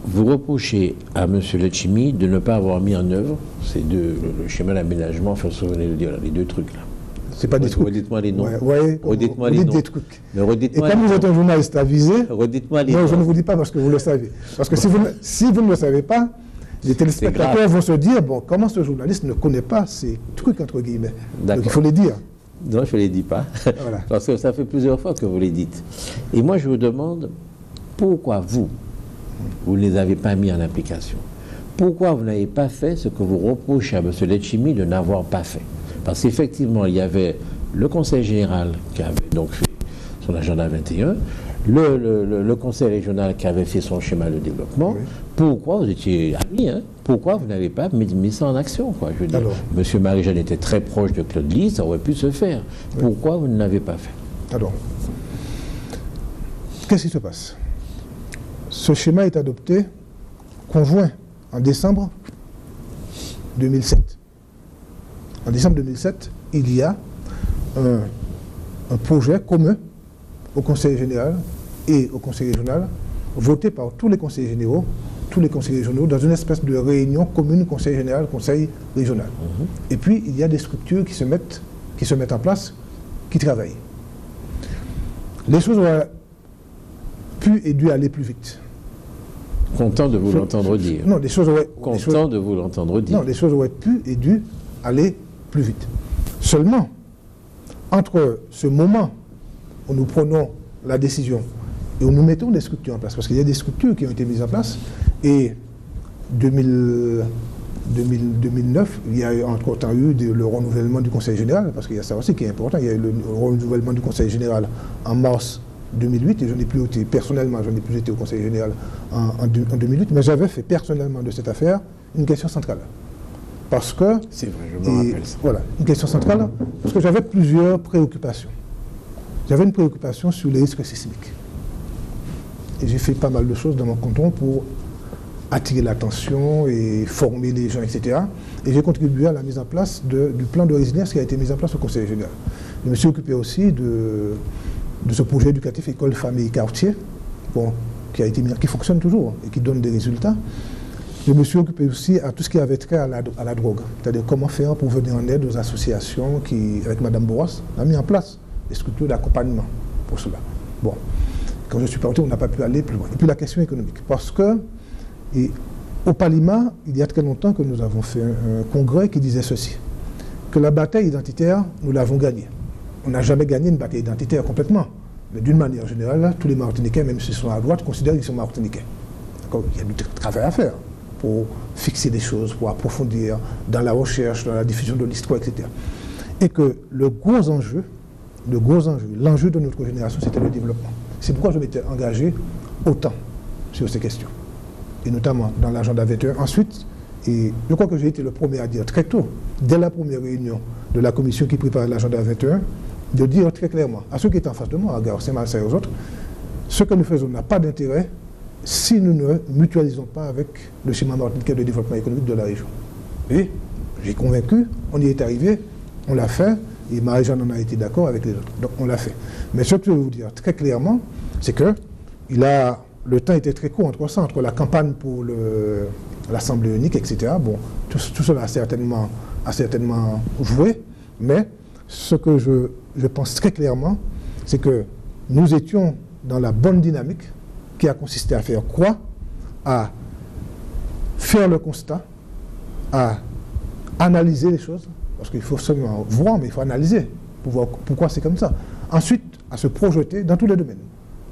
Vous reprochez à M. Letchimy de ne pas avoir mis en œuvre ces deux, le schéma d'aménagement, enfin, vous venez de dire, les deux trucs là. C'est pas des trucs. Redites-moi les noms. Redites-moi les noms. Des trucs. Mais redites-moi. Et comme vous êtes un journaliste avisé, redites-moi les noms. Non, je ne vous dis pas parce que vous le savez. Parce que si vous ne le savez pas, les téléspectateurs vont se dire, bon, comment ce journaliste ne connaît pas ces trucs, entre guillemets. Donc il faut les dire. Non, je ne les dis pas. Voilà. Parce que ça fait plusieurs fois que vous les dites. Et moi, je vous demande, pourquoi vous ne les avez pas mis en application? Pourquoi vous n'avez pas fait ce que vous reprochez à M. Letchimy de n'avoir pas fait? Parce qu'effectivement, il y avait le Conseil général qui avait donc fait son agenda 21, le Conseil régional qui avait fait son schéma de développement. Oui. Pourquoi, vous étiez amis, hein, pourquoi vous n'avez pas mis ça en action, quoi? Je veux dire, M. Marie-Jeanne était très proche de Claude Lys, ça aurait pu se faire. Oui. Pourquoi vous ne l'avez pas fait? Alors, qu'est-ce qui se passe? Ce schéma est adopté conjoint en décembre 2007. En décembre 2007, il y a un projet commun au Conseil général et au Conseil régional, voté par tous les conseillers généraux, dans une espèce de réunion commune Conseil général, Conseil régional. Et puis, il y a des structures qui se mettent en place, qui travaillent. Les choses auraient pu et dû aller plus vite. Content de vous l'entendre dire. Non, les choses auraient... Content de vous l'entendre dire. Non, les choses auraient pu et dû aller plus vite. Seulement, entre ce moment où nous prenons la décision et où nous mettons des structures en place, parce qu'il y a des structures qui ont été mises en place, et 2009, il y a entre-temps eu le renouvellement du Conseil général, parce qu'il y a ça aussi qui est important, il y a eu le renouvellement du Conseil général en mars 2008, et je n'ai plus été, personnellement, je n'ai plus été au Conseil général en 2008, mais j'avais fait personnellement de cette affaire une question centrale. Parce que... C'est vrai, je me rappelle ça. Voilà, une question centrale, parce que j'avais plusieurs préoccupations. J'avais une préoccupation sur les risques sismiques. Et j'ai fait pas mal de choses dans mon canton pour attirer l'attention et former les gens, etc. Et j'ai contribué à la mise en place du plan de résilience qui a été mis en place au Conseil général. Je me suis occupé aussi de ce projet éducatif École, Famille, Quartier, bon, qui fonctionne toujours et qui donne des résultats. Je me suis occupé aussi à tout ce qui avait trait à la drogue, c'est-à-dire comment faire pour venir en aide aux associations qui, avec Mme Bourras, a mis en place des structures d'accompagnement pour cela. Bon, quand je suis parti, on n'a pas pu aller plus loin. Et puis la question économique, parce que au Palima, il y a très longtemps que nous avons fait un congrès qui disait ceci, que la bataille identitaire, nous l'avons gagnée. On n'a jamais gagné une bataille identitaire complètement, mais d'une manière générale, tous les Martiniquais, même s'ils sont à droite, considèrent qu'ils sont Martiniquais. Il y a du travail à faire pour fixer des choses, pour approfondir dans la recherche, dans la diffusion de l'histoire, etc. Et que le gros enjeu, l'enjeu de notre génération, c'était le développement. C'est pourquoi je m'étais engagé autant sur ces questions, et notamment dans l'agenda 21. Ensuite, et je crois que j'ai été le premier à dire très tôt, dès la première réunion de la commission qui prépare l'agenda 21, de dire très clairement à ceux qui étaient en face de moi, à Garcés, Malsa et aux autres, ce que nous faisons n'a pas d'intérêt si nous ne mutualisons pas avec le schéma martiniquais de développement économique de la région. Et j'ai convaincu, on y est arrivé, on l'a fait, et Marie-Jeanne en a été d'accord avec les autres. Donc on l'a fait. Mais ce que je veux vous dire très clairement, c'est que le temps était très court entre la campagne pour l'Assemblée unique, etc. Bon, tout cela a certainement joué, mais ce que je pense très clairement, c'est que nous étions dans la bonne dynamique qui a consisté à faire quoi? À faire le constat, à analyser les choses, parce qu'il faut seulement voir, mais il faut analyser pour voir pourquoi c'est comme ça. Ensuite, à se projeter dans tous les domaines.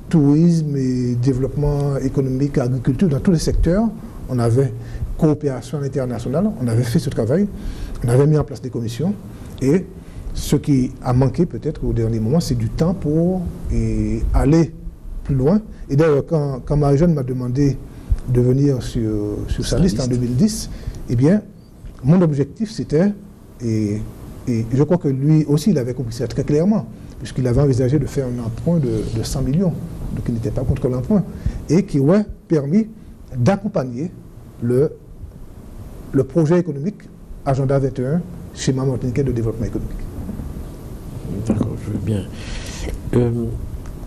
Tourisme et développement économique, agriculture, dans tous les secteurs, on avait coopération internationale, on avait fait ce travail, on avait mis en place des commissions, et ce qui a manqué peut-être au dernier moment, c'est du temps pour aller plus loin. Et d'ailleurs, quand Marie-Jeanne m'a demandé de venir sur sa liste en 2010, eh bien, mon objectif c'était, et je crois que lui aussi il avait compris ça très clairement, puisqu'il avait envisagé de faire un emprunt de 100 millions, donc il n'était pas contre l'emprunt, et qui aurait permis d'accompagner le projet économique Agenda 21, schéma martiniquais de développement économique. D'accord, je veux bien.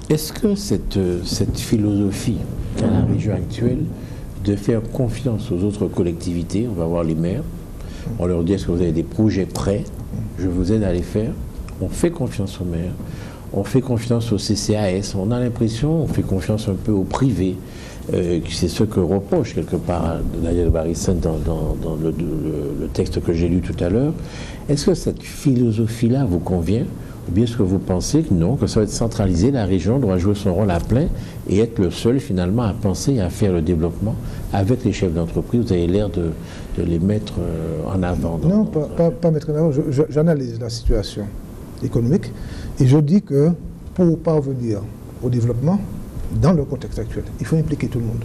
Est-ce que cette philosophie qu'a la région actuelle de faire confiance aux autres collectivités, on va voir les maires, on leur dit est-ce que vous avez des projets prêts, je vous aide à les faire, on fait confiance aux maires, on fait confiance au CCAS, on a l'impression, on fait confiance un peu au privé, c'est ce que reproche quelque part Daniel Barison dans le texte que j'ai lu tout à l'heure. Est-ce que cette philosophie-là vous convient? Ou bien est-ce que vous pensez que non, que ça va être centralisé, la région doit jouer son rôle à plein et être le seul finalement à penser et à faire le développement avec les chefs d'entreprise? Vous avez l'air de les mettre en avant. Non, pas mettre en avant. J'analyse la situation économique et je dis que pour parvenir au développement, dans le contexte actuel, il faut impliquer tout le monde.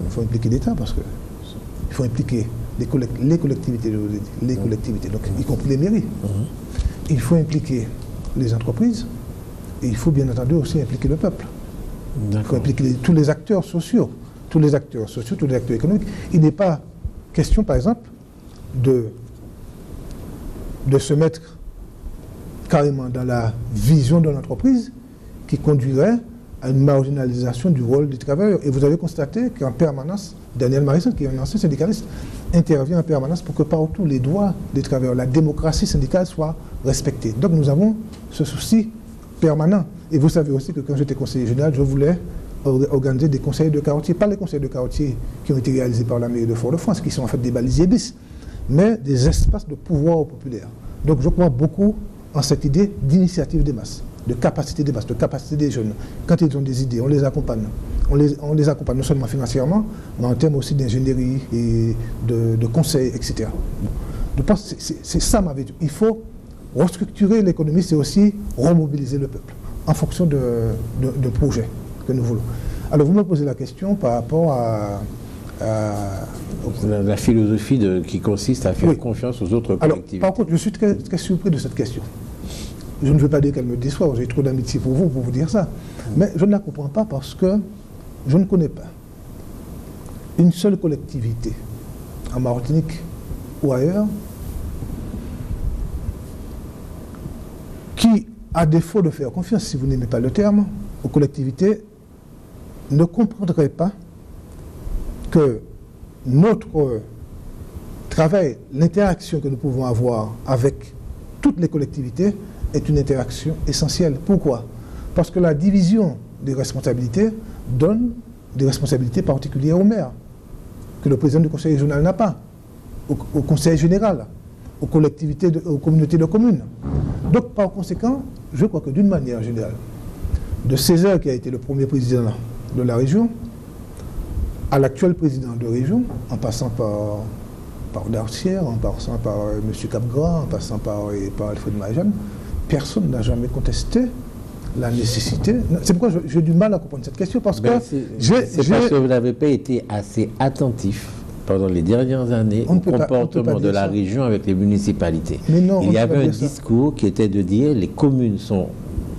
Il faut impliquer l'État parce que il faut impliquer les collectivités, donc y compris les mairies. Il faut impliquer les entreprises et il faut bien entendu aussi impliquer le peuple. Il faut impliquer tous les acteurs sociaux, tous les acteurs économiques. Il n'est pas question, par exemple, de se mettre carrément dans la vision de l'entreprise qui conduirait à une marginalisation du rôle des travailleurs. Et vous avez constaté qu'en permanence, Daniel Marisson, qui est un ancien syndicaliste, intervient en permanence pour que partout les droits des travailleurs, la démocratie syndicale soit respectée. Donc nous avons ce souci permanent. Et vous savez aussi que quand j'étais conseiller général, je voulais organiser des conseils de quartier, pas les conseils de quartier qui ont été réalisés par la mairie de Fort-de-France, qui sont en fait des balisiers bis, mais des espaces de pouvoir populaire. Donc je crois beaucoup en cette idée d'initiative des masses, de capacité des masses, de capacité des jeunes. Quand ils ont des idées, on les accompagne. On les accompagne non seulement financièrement, mais en termes aussi d'ingénierie et de conseils, etc. Je pense que c'est ça ma vision. Il faut restructurer l'économie, c'est aussi remobiliser le peuple en fonction de projets que nous voulons. Alors vous me posez la question par rapport à la philosophie qui consiste à faire confiance aux autres collectivités. Alors, par contre, je suis très, très surpris de cette question. Je ne veux pas dire qu'elle me déçoit, j'ai trop d'amitié pour vous dire ça. Mais je ne la comprends pas parce que je ne connais pas une seule collectivité en Martinique ou ailleurs qui, à défaut de faire confiance, si vous n'aimez pas le terme, aux collectivités, ne comprendrait pas que notre travail, l'interaction que nous pouvons avoir avec toutes les collectivités est une interaction essentielle. Pourquoi? Parce que la division des responsabilités donne des responsabilités particulières au maire, que le président du conseil régional n'a pas, au conseil général, aux collectivités, aux communautés de communes. Donc, par conséquent, je crois que d'une manière générale, de Césaire, qui a été le premier président de la région, à l'actuel président de région, en passant par Darcière, en passant par M. Capgras, en passant par Alfred Majan, personne n'a jamais contesté la nécessité. C'est pourquoi j'ai du mal à comprendre cette question, parce que c'est parce que vous n'avez pas été assez attentif pendant les dernières années au comportement de la région avec les municipalités. Non, il y avait un discours qui était de dire les communes sont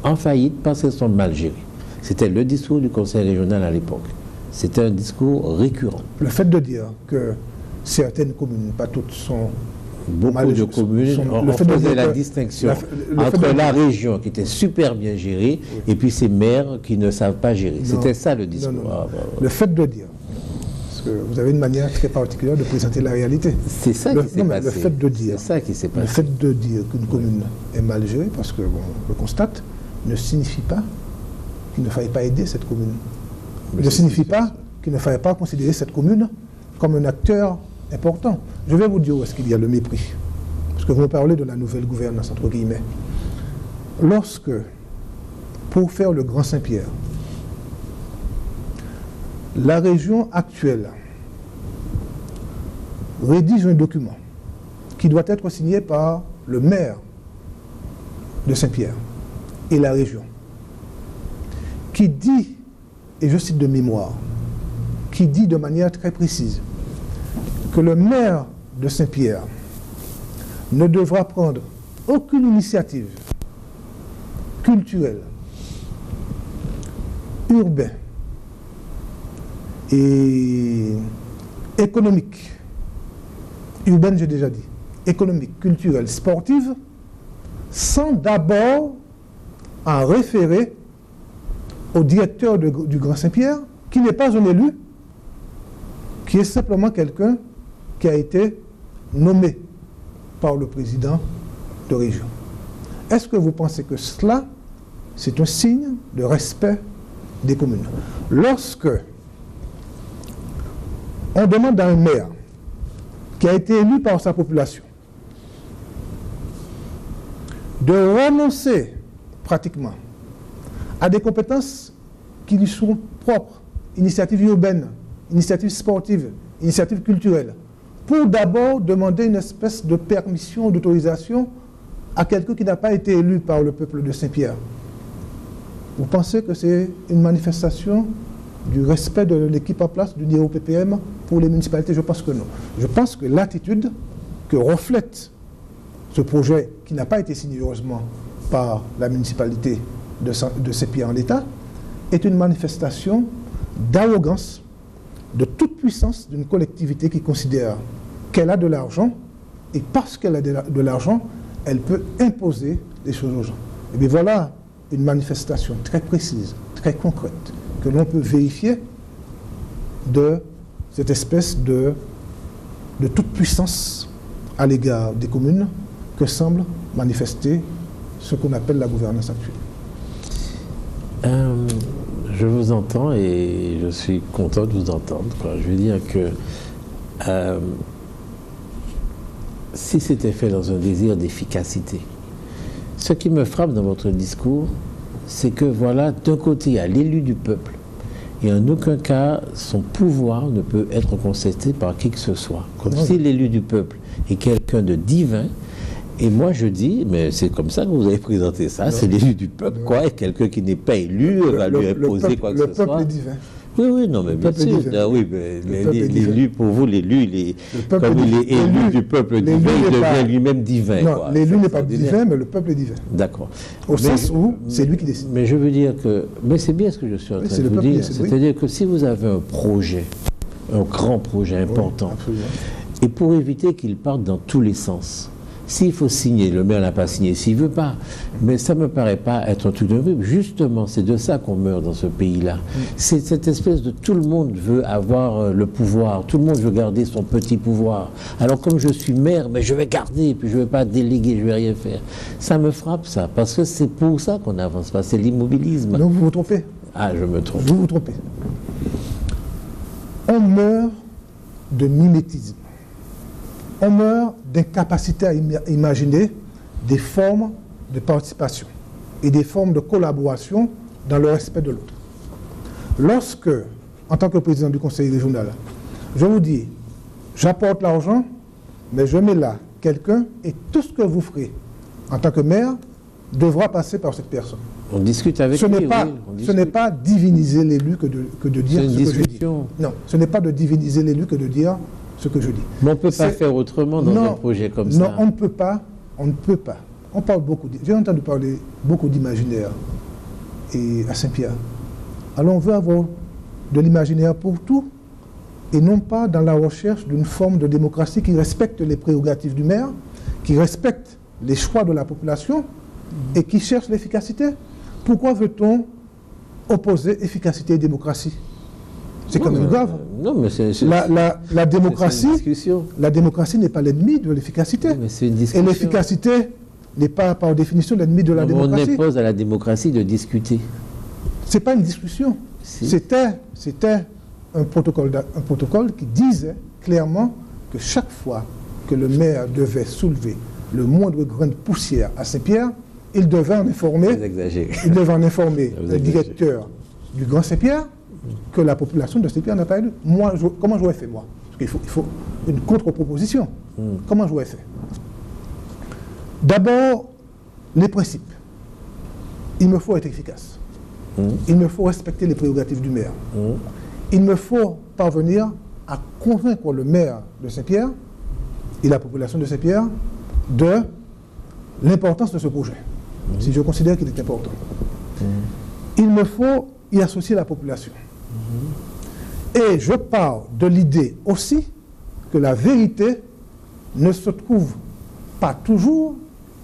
en faillite parce qu'elles sont mal gérées. C'était le discours du conseil régional à l'époque. C'était un discours récurrent. Le fait de dire que certaines communes, pas toutes, sont... Beaucoup de communes, on faisait la distinction entre la région qui était super bien gérée et puis ces maires qui ne savent pas gérer. C'était ça le discours. Non. Le fait de dire, parce que vous avez une manière très particulière de présenter la réalité. C'est ça qui s'est passé. Le fait de dire, c'est ça qui s'est passé. Le fait de dire qu'une commune est mal gérée, parce que bon, on le constate, ne signifie pas qu'il ne faille pas aider cette commune. Ne signifie pas qu'il ne faille pas considérer cette commune comme un acteur important. Je vais vous dire où est-ce qu'il y a le mépris. Parce que vous me parlez de la nouvelle gouvernance, entre guillemets. Lorsque, pour faire le Grand Saint-Pierre, la région actuelle rédige un document qui doit être signé par le maire de Saint-Pierre et la région, qui dit, et je cite de mémoire, qui dit de manière très précise que le maire de Saint-Pierre ne devra prendre aucune initiative culturelle, urbaine et économique, urbaine j'ai déjà dit, économique, culturelle, sportive, sans d'abord en référer au directeur du Grand Saint-Pierre, qui n'est pas un élu, qui est simplement quelqu'un qui a été nommé par le président de région. Est-ce que vous pensez que cela, c'est un signe de respect des communes? Lorsque on demande à un maire qui a été élu par sa population de renoncer pratiquement à des compétences qui lui sont propres, initiatives urbaines, initiatives sportives, initiatives culturelles, pour d'abord demander une espèce de permission, d'autorisation à quelqu'un qui n'a pas été élu par le peuple de Saint-Pierre. Vous pensez que c'est une manifestation du respect de l'équipe en place du NIRO-PPM pour les municipalités? Je pense que non. Je pense que l'attitude que reflète ce projet, qui n'a pas été signé heureusement par la municipalité de Saint-Pierre en l'état, est une manifestation d'arrogance, de toute puissance d'une collectivité qui considère qu'elle a de l'argent, et parce qu'elle a de l'argent, elle peut imposer des choses aux gens. Et bien voilà une manifestation très précise, très concrète, que l'on peut vérifier de cette espèce de toute puissance à l'égard des communes que semble manifester ce qu'on appelle la gouvernance actuelle. Je vous entends et je suis content de vous entendre. Je veux dire que si c'était fait dans un désir d'efficacité, Ce qui me frappe dans votre discours, c'est que voilà, d'un côté, il y a l'élu du peuple, et en aucun cas, son pouvoir ne peut être contesté par qui que ce soit. Comme si l'élu du peuple est quelqu'un de divin, et moi je dis, mais c'est comme ça que vous avez présenté ça, c'est l'élu du peuple, quoi, et quelqu'un qui n'est pas élu va lui imposer quoi que ce soit. Le peuple est divin. Oui, non, mais bien sûr. Ah, oui, mais l'élu, pour vous, l'élu, comme il est élu du peuple divin, il devient lui-même divin. Non, l'élu n'est pas divin, mais le peuple est divin. D'accord. Au sens où c'est lui qui décide. Mais je veux dire que... Mais c'est bien ce que je suis en train de vous dire. C'est-à-dire que si vous avez un projet, un grand projet important, et pour éviter qu'il parte dans tous les sens, s'il faut signer, le maire n'a pas signé, s'il ne veut pas. Mais ça ne me paraît pas être un truc de rue. Justement, c'est de ça qu'on meurt dans ce pays-là. C'est cette espèce de tout le monde veut avoir le pouvoir, tout le monde veut garder son petit pouvoir. Alors comme je suis maire, mais je vais garder, puis je ne vais pas déléguer, je ne vais rien faire. Ça me frappe ça, parce que c'est pour ça qu'on n'avance pas, c'est l'immobilisme. Non, vous vous trompez. Ah, je me trompe. Vous vous trompez. On meurt de mimétisme. On meurt d'incapacité à imaginer des formes de participation et des formes de collaboration dans le respect de l'autre. Lorsque, en tant que président du conseil régional, je vous dis, j'apporte l'argent, mais je mets là quelqu'un et tout ce que vous ferez en tant que maire devra passer par cette personne. On discute avec lui. Ce n'est pas diviniser l'élu que de dire ce que je dis. Non, ce n'est pas de diviniser l'élu que de dire ce que je dis. Mais on ne peut pas faire autrement dans un projet comme ça. Non, on ne peut pas. On ne peut pas. On parle beaucoup. J'ai entendu parler beaucoup d'imaginaire à Saint-Pierre. Alors on veut avoir de l'imaginaire pour tout et non pas dans la recherche d'une forme de démocratie qui respecte les prérogatives du maire, qui respecte les choix de la population et qui cherche l'efficacité. Pourquoi veut-on opposer efficacité et démocratie? C'est quand même grave. Non, mais la démocratie n'est pas l'ennemi de l'efficacité. Et l'efficacité n'est pas par définition l'ennemi de la démocratie. On impose à la démocratie de discuter. Ce n'est pas une discussion. Si. C'était un protocole qui disait clairement que chaque fois que le maire devait soulever le moindre grain de poussière à Saint-Pierre, il devait en informer le directeur du Grand Saint-Pierre que la population de Saint-Pierre n'a pas élu. Moi, comment j'aurais fait, moi? Parce qu'il faut une contre-proposition. Comment j'aurais fait? D'abord, les principes. Il me faut être efficace. Il me faut respecter les prérogatives du maire. Il me faut parvenir à convaincre le maire de Saint-Pierre et la population de Saint-Pierre de l'importance de ce projet, si je considère qu'il est important. Il me faut y associer la population. Et je pars de l'idée aussi que la vérité ne se trouve pas toujours,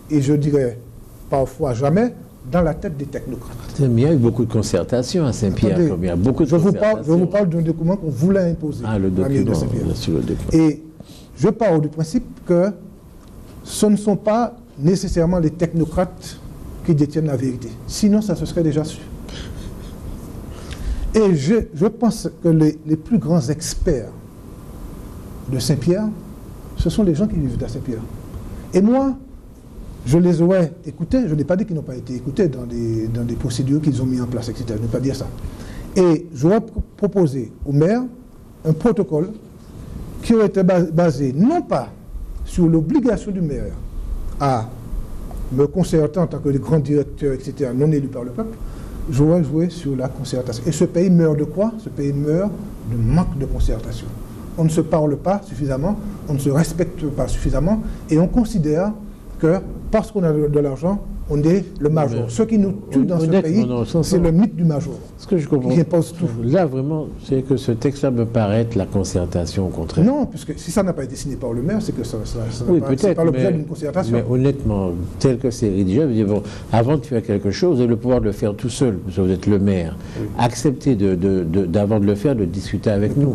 et je dirais parfois jamais, dans la tête des technocrates. Il y a eu beaucoup de concertations à Saint-Pierre. Je vous parle d'un document qu'on voulait imposer. Ah, le document, bien sûr, le document. Et je pars du principe que ce ne sont pas nécessairement les technocrates qui détiennent la vérité. Sinon, ça se serait déjà su. Et je pense que les plus grands experts de Saint-Pierre, ce sont les gens qui vivent à Saint-Pierre. Et moi, je les aurais écoutés, je n'ai pas dit qu'ils n'ont pas été écoutés dans des procédures qu'ils ont mis en place, etc. Je ne vais pas dire ça. Et j'aurais proposé au maire un protocole qui aurait été basé non pas sur l'obligation du maire à me concerter en tant que grand directeur, etc., non élu par le peuple, j'aurais joué sur la concertation. Et ce pays meurt de quoi? Ce pays meurt de manque de concertation. On ne se parle pas suffisamment, on ne se respecte pas suffisamment, et on considère que parce qu'on a de l'argent, on est le major. Ce qui nous tue dans ce pays, c'est le mythe du major. Ce que je comprends, qui impose tout. Là, vraiment, c'est que ce texte-là me paraît être la concertation au contraire. Non, puisque si ça n'a pas été signé par le maire, c'est que ça oui, c'est pas l'objet d'une concertation. Mais honnêtement, tel que c'est rédigé, bon, avant de faire quelque chose, vous avez le pouvoir de le faire tout seul, parce que vous êtes le maire. Oui. Acceptez d'avant de le faire, de discuter avec nous.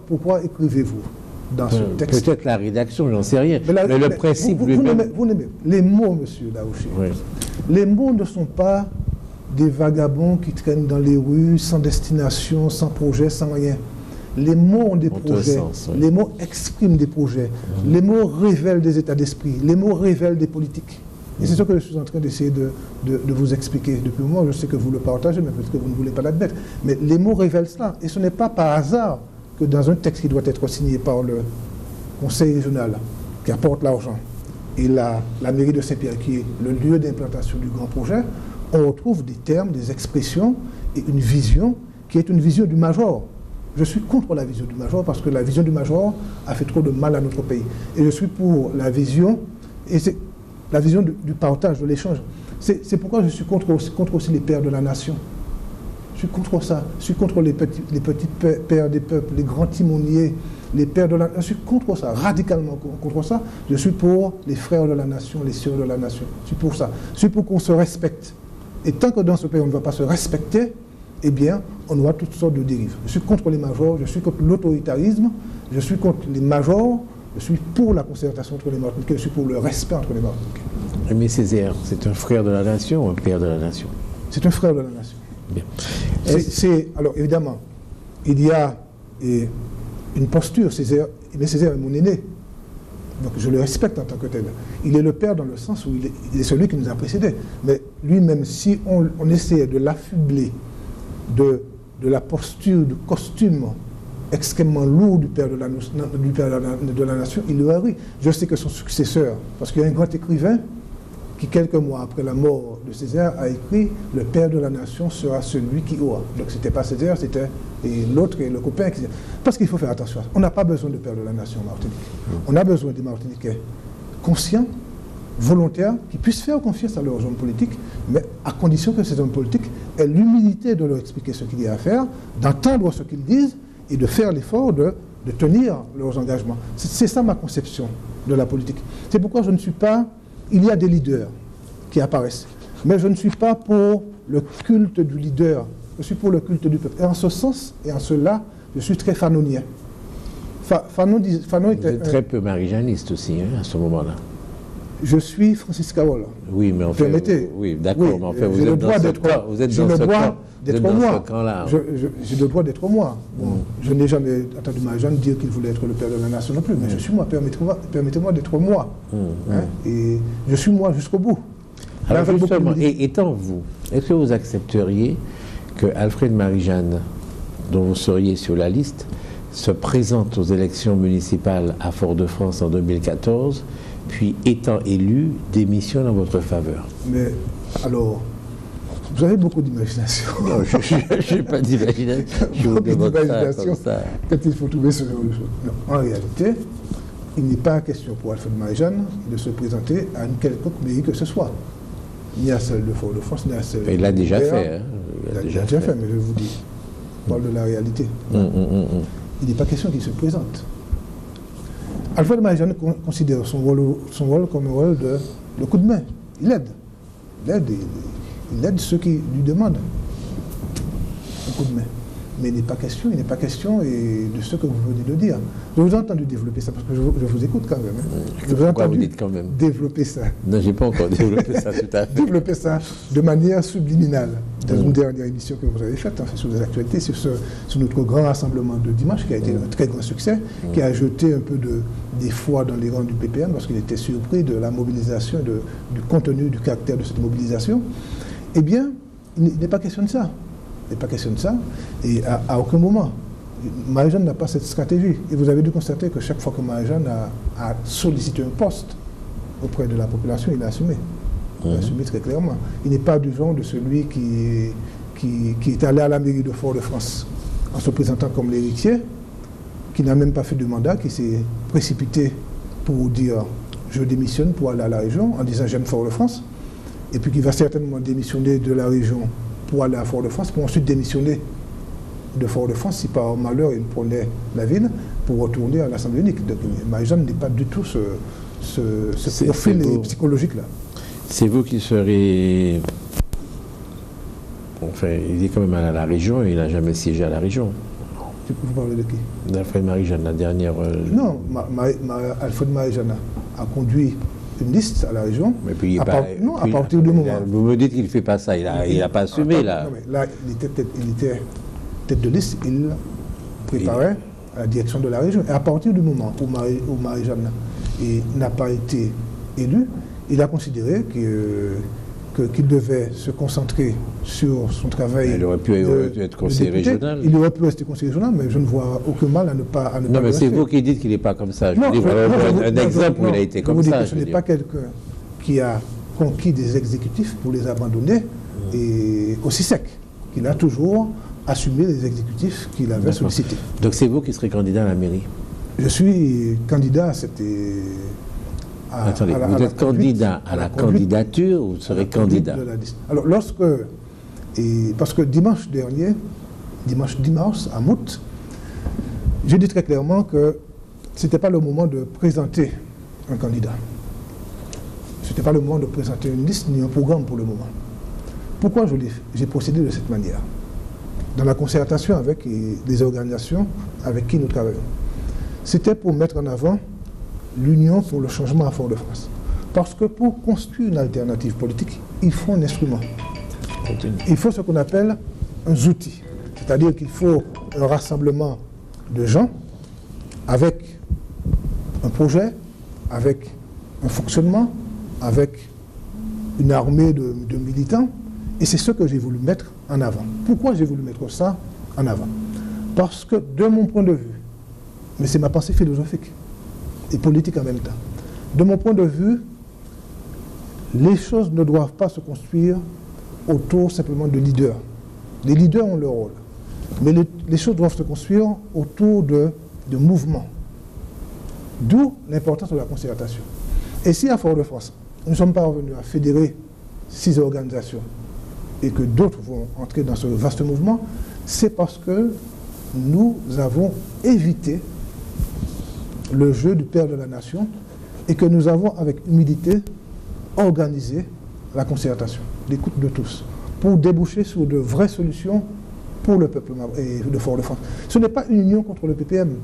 Pourquoi écrivez-vous dans ce texte? Peut-être la rédaction, j'en sais rien. Mais le principe lui-même... Vous n'aimez les mots, monsieur Daouché. Oui. Les mots ne sont pas des vagabonds qui traînent dans les rues sans destination, sans projet, sans rien. Les mots ont des projets. Les mots expriment des projets. Les mots révèlent des états d'esprit. Les mots révèlent des politiques. Et c'est ce que je suis en train d'essayer de vous expliquer depuis un moment. Je sais que vous le partagez, mais peut-être que vous ne voulez pas l'admettre. Mais les mots révèlent cela. Et ce n'est pas par hasard que dans un texte qui doit être signé par le conseil régional, qui apporte l'argent, et la mairie de Saint-Pierre, qui est le lieu d'implantation du grand projet, on retrouve des termes, des expressions et une vision qui est une vision du major. Je suis contre la vision du major parce que la vision du major a fait trop de mal à notre pays. Et je suis pour la vision, et c'est la vision du partage, de l'échange. C'est pourquoi je suis contre aussi les pères de la nation. Je suis contre ça. Je suis contre les petits pères des peuples, les grands timoniers, les pères de la nation. Je suis contre ça, radicalement contre ça. Je suis pour les frères de la nation, les sœurs de la nation. Je suis pour ça. Je suis pour qu'on se respecte. Et tant que dans ce pays on ne va pas se respecter, eh bien, on aura toutes sortes de dérives. Je suis contre les majors, je suis contre l'autoritarisme, je suis contre les majors, je suis pour la concertation entre les Martiniquais, je suis pour le respect entre les Martiniquais. Aimé Césaire, c'est un frère de la nation ou un père de la nation? C'est un frère de la nation. Bien. Alors, évidemment, il y a une posture. Aimé Césaire est mon aîné. Donc, je le respecte en tant que tel. Il est le père dans le sens où il est celui qui nous a précédés. Mais lui-même, si on essayait de l'affubler de la posture, du costume extrêmement lourd du père de la nation, il le rit. Je sais que son successeur, parce qu'il y a un grand écrivain qui, quelques mois après la mort de Césaire, a écrit « Le père de la nation sera celui qui aura ». Donc ce n'était pas Césaire, c'était l'autre et le copain. Parce qu'il faut faire attention. On n'a pas besoin de père de la nation en Martinique. On a besoin des Martiniquais conscients, volontaires, qui puissent faire confiance à leurs hommes politiques, mais à condition que ces hommes politiques aient l'humilité de leur expliquer ce qu'il y a à faire, d'entendre ce qu'ils disent et de faire l'effort de tenir leurs engagements. C'est ça ma conception de la politique. C'est pourquoi je ne suis pas... Il y a des leaders qui apparaissent, mais je ne suis pas pour le culte du leader, je suis pour le culte du peuple. Et en ce sens, et en cela, je suis très fanonien. Fanon était très peu marijaniste aussi, hein, à ce moment-là. Je suis Francis Carole. Oui, mais en fait... Permettez. Oui, d'accord, oui, mais en fait, vous êtes dans ce camp. Vous êtes dans ce camp. D'être moi. J'ai le droit d'être moi. Bon, je n'ai jamais entendu Marie-Jeanne dire qu'il voulait être le père de la nation non plus, mais je suis moi. Permettez-moi d'être moi. Hein, et je suis moi jusqu'au bout. Alors justement, et étant vous, est-ce que vous accepteriez que Alfred Marie-Jeanne, dont vous seriez sur la liste, se présente aux élections municipales à Fort-de-France en 2014, puis étant élu, démissionne en votre faveur? Mais alors... Vous avez beaucoup d'imagination. Non, je n'ai pas d'imagination. Je vous demande ça comme ça. Quand il faut trouver ce genre de choses. Non, en réalité, il n'est pas question pour Alfred Marie-Jeanne de se présenter à une quelconque mairie que ce soit. Ni à celle de Fort-de-France, ni à celle de... Il l'a déjà fait. Hein. Il l'a déjà fait, mais je vous dis, je parle de la réalité. Il n'est pas question qu'il se présente. Alfred Marie-Jeanne considère son rôle comme un rôle de coup de main. Il aide. Il aide ceux qui lui demandent un coup de main. Mais il n'est pas question de ce que vous venez de dire. Je vous ai entendu développer ça, parce que je vous écoute quand même. Hein. Pourquoi vous dites quand même? Développer ça. Non, je n'ai pas encore développé ça tout à fait. Développer ça de manière subliminale. Dans une dernière émission que vous avez faite, enfin, sur les actualités, sur notre grand rassemblement de dimanche, qui a été un très grand succès, qui a jeté un peu d'effroi dans les rangs du PPM, parce qu'il était surpris de la mobilisation, du contenu, du caractère de cette mobilisation. Eh bien, il n'est pas question de ça. Il n'est pas question de ça. Et à aucun moment, Marie-Jeanne n'a pas cette stratégie. Et vous avez dû constater que chaque fois que Marie-Jeanne a sollicité un poste auprès de la population, il l'a assumé. Il l'a assumé très clairement. Il n'est pas du genre de celui qui est allé à la mairie de Fort-de-France en se présentant comme l'héritier, qui n'a même pas fait de mandat, qui s'est précipité pour dire « je démissionne pour aller à la région » en disant « j'aime Fort-de-France » et puis qui va certainement démissionner de la région pour aller à Fort-de-France, pour ensuite démissionner de Fort-de-France si par malheur il prenait la ville pour retourner à l'Assemblée unique. Donc Marie-Jeanne n'est pas du tout ce profil psychologique-là. C'est vous qui serez... Enfin, il est quand même allé à la région et il n'a jamais siégé à la région. Vous parlez de qui? D'Alfred Marie-Jeanne, la dernière... Non, Alfred Marie-Jeanne a conduit une liste à la région. Mais puis, à partir du moment... Vous me dites qu'il ne fait pas ça, il n'a pas assumé là. Non, mais là, il était tête de liste, il préparait à la direction de la région. Et à partir du moment où Marie-Jeanne n'a pas été élue, il a considéré qu'il devait se concentrer sur son travail. Il aurait pu être conseiller régional. Il aurait pu rester conseiller régional, mais je ne vois aucun mal à ne pas non, mais c'est vous qui dites qu'il n'est pas comme ça. Je vous dis un exemple où il a été comme ça. Ce n'est pas quelqu'un qui a conquis des exécutifs pour les abandonner et aussi sec. Il a toujours assumé les exécutifs qu'il avait sollicités. Donc c'est vous qui serez candidat à la mairie? Je suis candidat, attendez, vous êtes candidat à la candidature ou vous serez candidat? Alors, parce que dimanche dernier, dimanche 10 mars, à Mout, j'ai dit très clairement que ce n'était pas le moment de présenter un candidat. Ce n'était pas le moment de présenter une liste ni un programme pour le moment. Pourquoi j'ai procédé de cette manière? Dans la concertation avec les organisations avec qui nous travaillons. C'était pour mettre en avant l'Union pour le changement à Fort-de-France. Parce que pour construire une alternative politique, il faut un instrument. Il faut ce qu'on appelle un outil. C'est-à-dire qu'il faut un rassemblement de gens avec un projet, avec un fonctionnement, avec une armée de militants. Et c'est ce que j'ai voulu mettre en avant. Pourquoi j'ai voulu mettre ça en avant? Parce que de mon point de vue, mais c'est ma pensée philosophique et politique en même temps, de mon point de vue, les choses ne doivent pas se construire autour simplement de leaders. Les leaders ont leur rôle, mais les choses doivent se construire autour de mouvements. D'où l'importance de la concertation. Et si à Fort-de-France, nous ne sommes pas revenus à fédérer 6 organisations, et que d'autres vont entrer dans ce vaste mouvement, c'est parce que nous avons évité le jeu du père de la nation et que nous avons, avec humilité, organisé la concertation, l'écoute de tous, pour déboucher sur de vraies solutions pour le peuple de Fort-de-France. Ce n'est pas une union contre le PPM.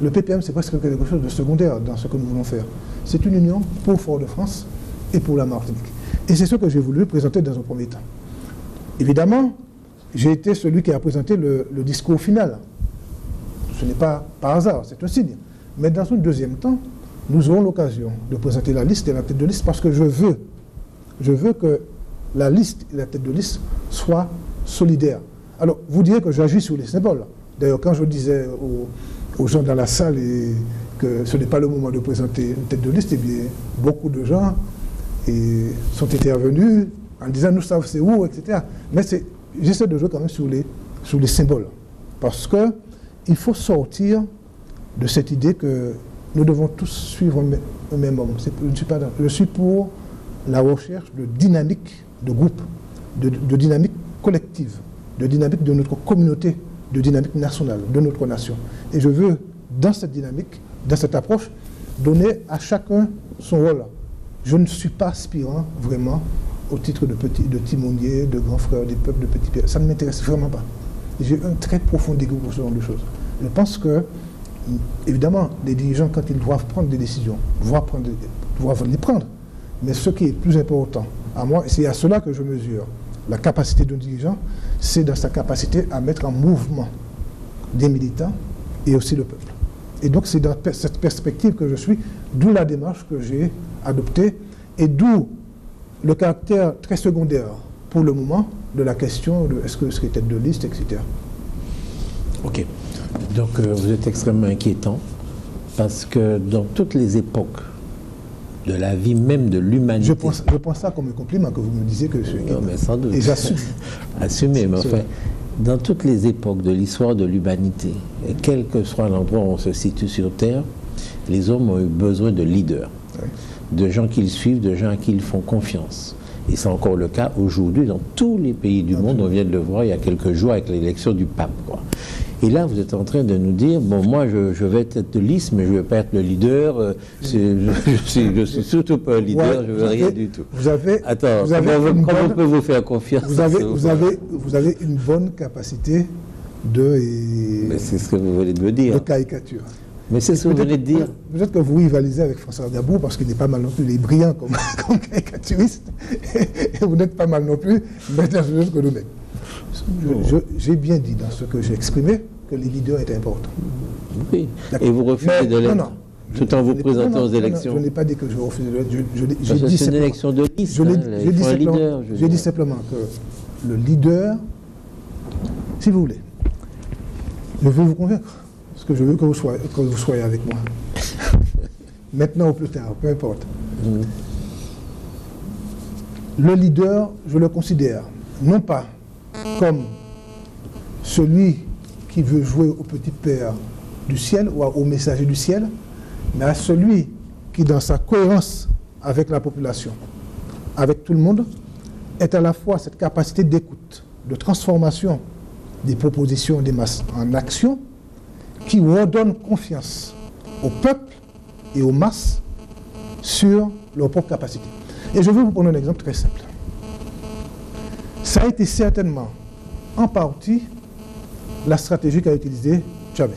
Le PPM, c'est presque quelque chose de secondaire dans ce que nous voulons faire. C'est une union pour Fort-de-France et pour la Martinique. Et c'est ce que j'ai voulu présenter dans un premier temps. Évidemment, j'ai été celui qui a présenté le discours final. Ce n'est pas par hasard, c'est un signe. Mais dans un deuxième temps, nous aurons l'occasion de présenter la liste et la tête de liste parce que je veux que la liste et la tête de liste soient solidaires. Alors, vous direz que j'agis sur les symboles. D'ailleurs, quand je disais aux gens dans la salle que ce n'est pas le moment de présenter une tête de liste, eh bien, beaucoup de gens sont intervenus en disant nous savons c'est où, etc. Mais j'essaie de jouer quand même sur les symboles. Parce qu'il faut sortir de cette idée que nous devons tous suivre un même homme. Je suis pour la recherche de dynamique de groupe, de dynamique collective, de dynamique de notre communauté, de dynamique nationale, de notre nation. Et je veux, dans cette dynamique, dans cette approche, donner à chacun son rôle. Je ne suis pas aspirant vraiment au titre de timonier, de grand frère des peuples, de petit père. Ça ne m'intéresse vraiment pas. J'ai un très profond dégoût pour ce genre de choses. Je pense que, évidemment, les dirigeants, quand ils doivent prendre des décisions, doivent les prendre. Mais ce qui est plus important à moi, c'est à cela que je mesure la capacité d'un dirigeant, c'est dans sa capacité à mettre en mouvement des militants et aussi le peuple. Et donc c'est dans cette perspective que je suis, d'où la démarche que j'ai adoptée et d'où le caractère très secondaire pour le moment de la question de est-ce que ce serait tête de liste, etc. Ok. Donc vous êtes extrêmement inquiétant parce que dans toutes les époques de la vie même de l'humanité... Je pense ça comme un compliment que vous me disiez que je suis inquiétant. Non, mais sans doute. Et j'assume. Assumez, mais enfin, dans toutes les époques de l'histoire de l'humanité, et quel que soit l'endroit où on se situe sur Terre, les hommes ont eu besoin de leaders, de gens qu'ils suivent, de gens à qui ils font confiance. Et c'est encore le cas aujourd'hui dans tous les pays du monde. On vient de le voir il y a quelques jours avec l'élection du pape, quoi. Et là, vous êtes en train de nous dire, bon, moi, je vais être tête de liste, mais je ne vais pas être le leader. Je suis surtout pas un leader, je ne veux rien du tout. Attends, comment on peut vous faire confiance? Vous avez une bonne capacité Mais c'est ce que vous venez de me dire. De caricature. Mais c'est ce que vous venez de dire. Peut-être que vous rivalisez avec François Dabou parce qu'il n'est pas mal non plus, il est brillant comme caricaturiste. Et vous n'êtes pas mal non plus, mais c'est chose que nous-mêmes. J'ai bien dit dans ce que j'ai exprimé que les leaders étaient importants. Oui. Et vous refusez de l'être. Non. Tout en vous présentant aux élections. Je n'ai pas dit que je refusais de l'être. C'est une élection de liste. J'ai dit simplement que le leader, si vous voulez, je veux vous convaincre, parce que je veux que vous soyez avec moi. Maintenant ou plus tard, peu importe. Le leader, je le considère, non pas comme celui qui veut jouer au petit père du ciel ou au messager du ciel, mais à celui qui, dans sa cohérence avec la population, avec tout le monde, est à la fois cette capacité d'écoute, de transformation des propositions des masses en action, qui redonne confiance au peuple et aux masses sur leur propre capacité. Et je vais vous prendre un exemple très simple. Ça a été certainement, en partie, la stratégie qu'a utilisée Chavez.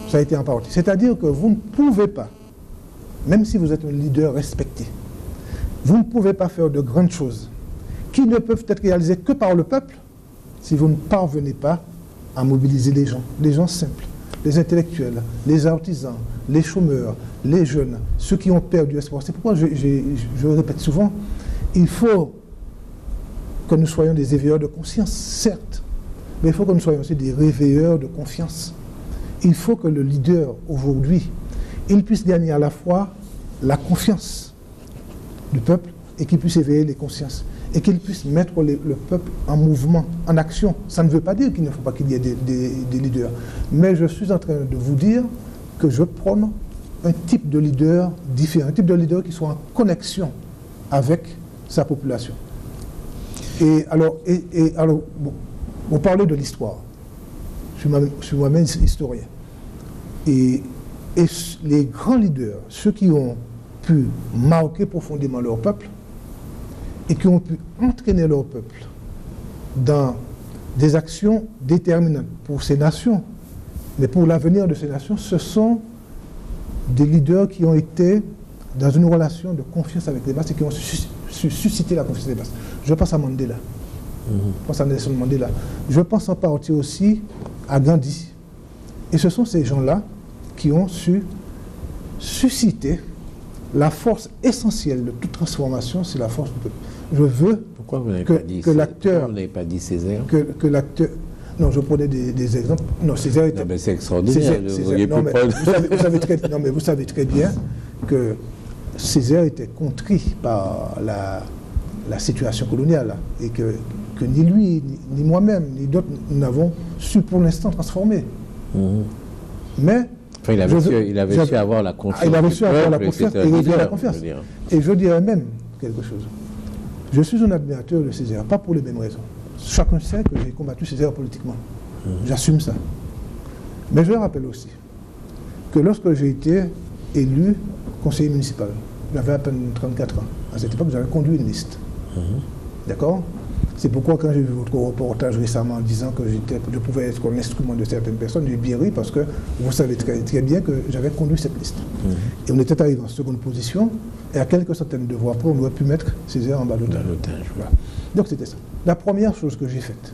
Ça a été en partie. C'est-à-dire que vous ne pouvez pas, même si vous êtes un leader respecté, vous ne pouvez pas faire de grandes choses qui ne peuvent être réalisées que par le peuple si vous ne parvenez pas à mobiliser les gens simples, les intellectuels, les artisans, les chômeurs, les jeunes, ceux qui ont perdu espoir. C'est pourquoi je répète souvent, il faut que nous soyons des éveilleurs de conscience, certes, mais il faut que nous soyons aussi des réveilleurs de confiance. Il faut que le leader, aujourd'hui, il puisse gagner à la fois la confiance du peuple et qu'il puisse éveiller les consciences et qu'il puisse mettre le peuple en mouvement, en action. Ça ne veut pas dire qu'il ne faut pas qu'il y ait des leaders, mais je suis en train de vous dire que je prône un type de leader différent, un type de leader qui soit en connexion avec sa population. Et alors, bon, vous parlez de l'histoire. Je suis moi-même historien. Et les grands leaders, ceux qui ont pu marquer profondément leur peuple et qui ont pu entraîner leur peuple dans des actions déterminantes pour ces nations, mais pour l'avenir de ces nations, ce sont des leaders qui ont été dans une relation de confiance avec les masses et qui ont suscité la confiance des masses. Je pense à Mandela. Je pense à Nelson Mandela. Je pense en partie aussi à Gandhi. Et ce sont ces gens-là qui ont su susciter la force essentielle de toute transformation, c'est la force du peuple. Je veux que l'acteur... Vous n'avez pas dit Césaire. Que l'acteur... Non, je prenais des exemples. Non, Césaire était... Non, mais c'est extraordinaire. Vous savez très bien que Césaire était contrit par la situation coloniale et que ni lui, ni moi-même, ni d'autres, nous n'avons su pour l'instant transformer. Mais... Enfin, il avait su avoir la confiance. Il avait su avoir la confiance et réveiller la confiance. Et je dirais même quelque chose. Je suis un admirateur de Césaire, pas pour les mêmes raisons. Chacun sait que j'ai combattu Césaire politiquement. J'assume ça. Mais je rappelle aussi que lorsque j'ai été élu conseiller municipal, j'avais à peine 34 ans. À cette époque, j'avais conduit une liste. D'accord ? C'est pourquoi quand j'ai vu votre reportage récemment en disant que je pouvais être comme l'instrument de certaines personnes, j'ai bien ri parce que vous savez très bien que j'avais conduit cette liste. Et on était arrivé en seconde position et à quelques centaines de voix près, on aurait pu mettre Césaire en ballottage. Voilà. Donc c'était ça. La première chose que j'ai faite,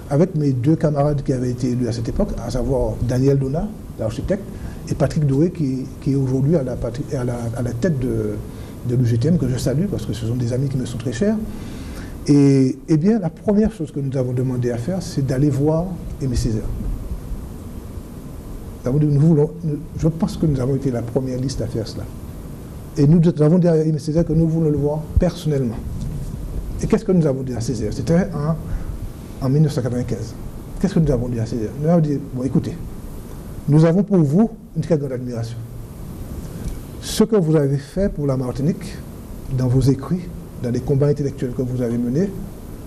avec mes deux camarades qui avaient été élus à cette époque, à savoir Daniel Donat, l'architecte, et Patrick Doré, qui est aujourd'hui à la tête de l'UGTM, que je salue parce que ce sont des amis qui me sont très chers. Et bien, la première chose que nous avons demandé à faire, c'est d'aller voir Aimé Césaire. Je pense que nous avons été la première liste à faire cela. Et nous avons dit à Aimé Césaire que nous voulons le voir personnellement. Et qu'est-ce que nous avons dit à Césaire? C'était en 1995. Qu'est-ce que nous avons dit à Césaire? Nous avons dit, bon, écoutez, nous avons pour vous une très grande admiration. Ce que vous avez fait pour la Martinique, dans vos écrits, dans les combats intellectuels que vous avez menés,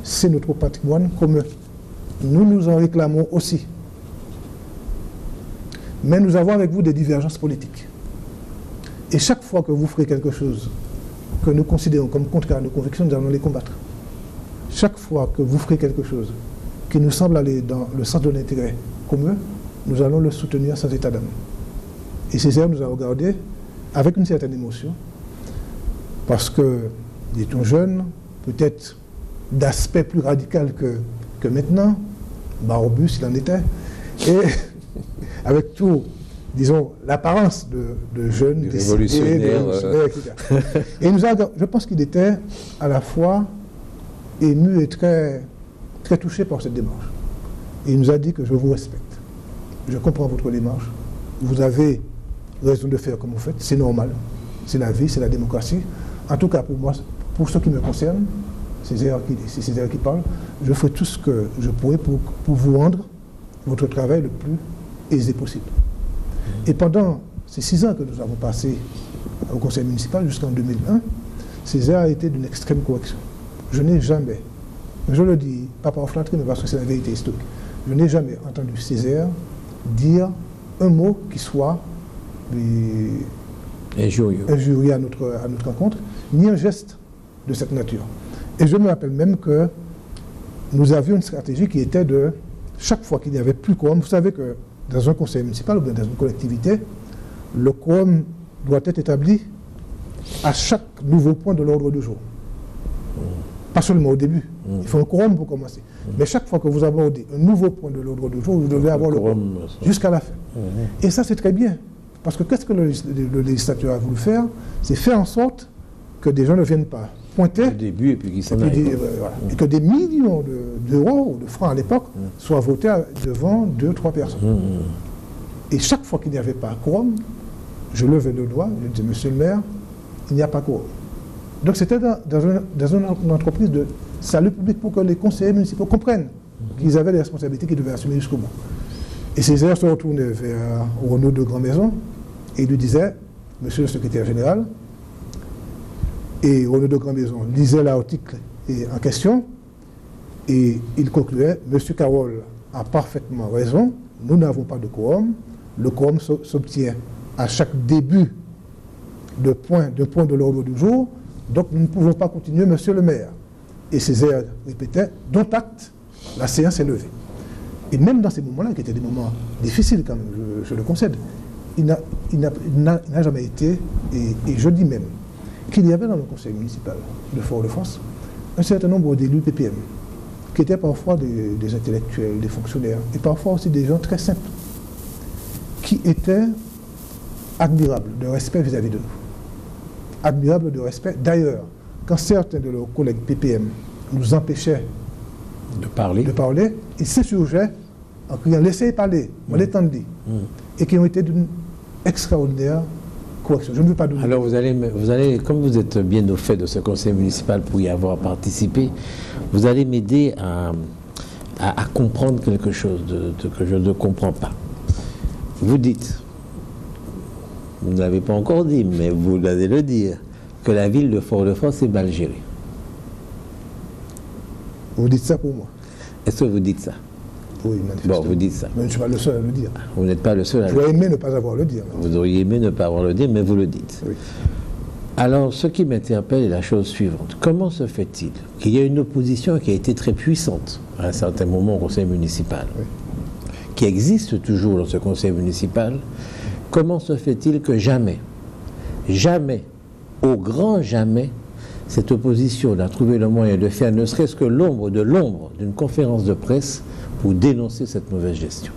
c'est notre patrimoine commun. Nous nous en réclamons aussi. Mais nous avons avec vous des divergences politiques. Et chaque fois que vous ferez quelque chose que nous considérons comme contraire à nos convictions, nous allons les combattre. Chaque fois que vous ferez quelque chose qui nous semble aller dans le sens de l'intérêt commun, nous allons le soutenir sans état d'âme. Et Césaire nous a regardé avec une certaine émotion, parce que il est un jeune, peut-être d'aspect plus radical que maintenant, barbu s'il en était, et avec tous disons, l'apparence de jeunes, révolutionnaires, etc. Et je pense qu'il était à la fois ému et très, très touché par cette démarche. Et il nous a dit que je vous respecte, je comprends votre démarche, vous avez raison de faire comme vous faites, c'est normal, c'est la vie, c'est la démocratie. En tout cas, pour moi, pour ce qui me concerne, c'est Césaire qui parle, je ferai tout ce que je pourrai pour vous rendre votre travail le plus aisé possible. Et pendant ces 6 ans que nous avons passés au conseil municipal jusqu'en 2001, Césaire a été d'une extrême correction. Je n'ai jamais, je le dis, pas par flatterie, mais parce que c'est la vérité historique, je n'ai jamais entendu Césaire dire un mot qui soit injurieux à notre rencontre, ni un geste de cette nature. Et je me rappelle même que nous avions une stratégie qui était de, chaque fois qu'il n'y avait plus quorum, vous savez que dans un conseil municipal ou bien dans une collectivité, le quorum doit être établi à chaque nouveau point de l'ordre du jour. Pas seulement au début. Il faut un quorum pour commencer. Mais chaque fois que vous abordez un nouveau point de l'ordre du jour, vous devez avoir le quorum jusqu'à la fin. Et ça, c'est très bien. Parce que qu'est-ce que le législateur a voulu faire? C'est faire en sorte que des gens ne viennent pas pointer. Au début, et puis qu'ils s'en aillent. Voilà. Et que des millions d'euros ou de francs à l'époque soient votés devant 2-3 personnes. Et chaque fois qu'il n'y avait pas quorum, je levais le doigt, je disais, monsieur le maire, il n'y a pas quorum. Donc c'était dans une entreprise de salut public pour que les conseillers municipaux comprennent qu'ils avaient des responsabilités qu'ils devaient assumer jusqu'au bout. Et Césaire se retournait vers Renaud de Grand-Maison et il lui disait, monsieur le secrétaire général, et Renaud de Grand-Maison lisait l'article en question et il concluait, monsieur Carole a parfaitement raison, nous n'avons pas de quorum, le quorum s'obtient à chaque début de point de l'ordre du jour, donc nous ne pouvons pas continuer, monsieur le maire. Et Césaire répétait, dont acte, la séance est levée. Et même dans ces moments-là, qui étaient des moments difficiles quand même, je le concède, il n'a jamais été, et je dis même, qu'il y avait dans le conseil municipal de Fort-de-France un certain nombre d'élus PPM, qui étaient parfois des intellectuels, des fonctionnaires, et parfois aussi des gens très simples, qui étaient admirables de respect vis-à-vis de nous. Admirables de respect. D'ailleurs, quand certains de leurs collègues PPM nous empêchaient de parler, ils s'insurgeaient en criant « laissez parler, on l'étendit », et qui ont été d'une extraordinaire correction. Je ne veux pas donner. Alors vous allez, comme vous êtes bien au fait de ce conseil municipal pour y avoir participé, vous allez m'aider à comprendre quelque chose que je ne comprends pas. Vous dites, vous ne l'avez pas encore dit, mais vous allez le dire, que la ville de Fort-de-France est mal gérée. Vous dites ça pour moi? Est-ce que vous dites ça? Oui, manifestement. Bon, vous dites ça. Mais je ne suis pas le seul à le dire. Vous n'êtes pas le seul à le dire. J'aurais aimé ne pas avoir à le dire. Vous auriez aimé ne pas avoir à le dire, mais vous le dites. Oui. Alors, ce qui m'interpelle est la chose suivante. Comment se fait-il qu'il y ait une opposition qui a été très puissante à un certain moment au conseil municipal, qui existe toujours dans ce conseil municipal? Comment se fait-il que jamais, au grand jamais, cette opposition n'a trouvé le moyen de faire ne serait-ce que l'ombre d'une conférence de presse pour dénoncer cette mauvaise gestion?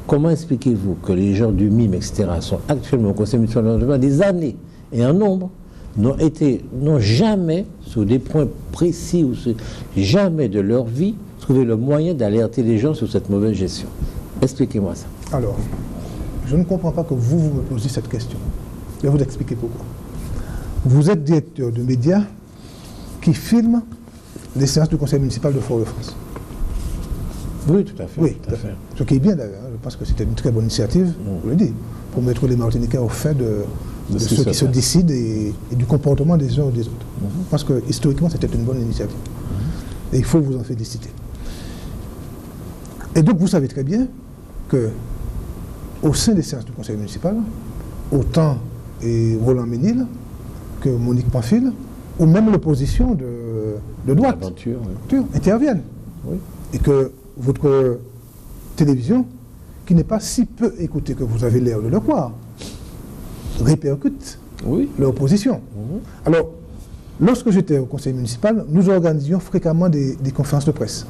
Comment expliquez-vous que les gens du MIM, etc., sont actuellement au conseil municipal depuis des années et en nombre, n'ont jamais, sur des points précis, ou jamais de leur vie, trouvé le moyen d'alerter les gens sur cette mauvaise gestion? Expliquez-moi ça. Alors, je ne comprends pas que vous me posiez cette question. Je vais vous expliquer pourquoi. Vous êtes directeur de médias qui filme les séances du conseil municipal de Fort-de-France. Oui, tout à fait. Oui, tout à fait. Ce qui est bien d'ailleurs, je pense que c'était une très bonne initiative, je le dis, pour mettre les Martiniquais au fait de ce qui se décide et du comportement des uns ou des autres. Parce que historiquement, c'était une bonne initiative. Et il faut vous en féliciter. Et donc, vous savez très bien que au sein des séances du conseil municipal, autant Roland Ménil que Monique Pamphile, ou même l'opposition de droite, interviennent. Oui. Et que votre télévision, qui n'est pas si peu écoutée que vous avez l'air de le croire, répercute leur position. Alors, lorsque j'étais au conseil municipal, nous organisions fréquemment des conférences de presse.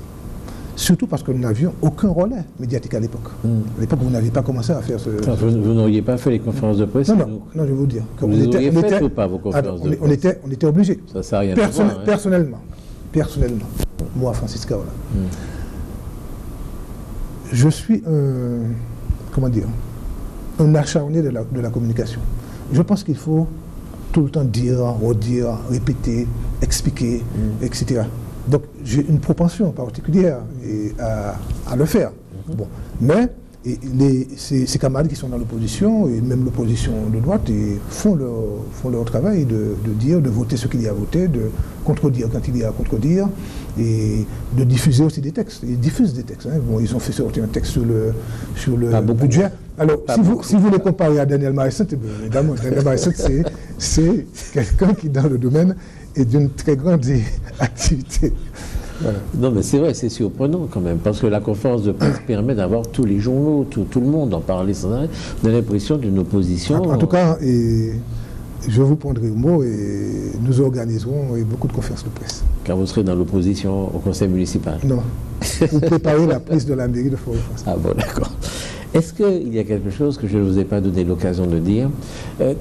Surtout parce que nous n'avions aucun relais médiatique à l'époque. À l'époque, vous n'aviez pas commencé à faire ce... Vous n'auriez pas fait les conférences de presse? Non, je vais vous dire. Vous les auriez faites ou pas, vos conférences de presse? On était obligés. Ça ne sert à rien à voir, Personnellement, moi, Francis Kaola, je suis un acharné de la communication. Je pense qu'il faut tout le temps dire, redire, répéter, expliquer, etc. Donc j'ai une propension particulière à le faire. Bon. Mais ces camarades qui sont dans l'opposition, et même l'opposition de droite, font leur travail de dire, de voter ce qu'il y a à voter, de contredire quand il y a à contredire, et de diffuser aussi des textes. Ils diffusent des textes. Hein. Bon, ils ont fait sortir un texte sur le budget. Alors, si vous les comparez à Daniel Maïsset, évidemment, Daniel Maïsset, c'est quelqu'un qui, dans le domaine, est d'une très grande activité. Voilà. Non, mais c'est vrai, c'est surprenant quand même, parce que la conférence de presse permet d'avoir tous les journaux, tout le monde en parler sans arrêt. On a l'impression d'une opposition. En tout cas, je vous prendrai au mot et nous organiserons beaucoup de conférences de presse. Quand vous serez dans l'opposition au conseil municipal? Non. Vous préparez la prise de la mairie de Fort-de-France. Ah bon, d'accord. Est-ce qu'il y a quelque chose que je ne vous ai pas donné l'occasion de dire?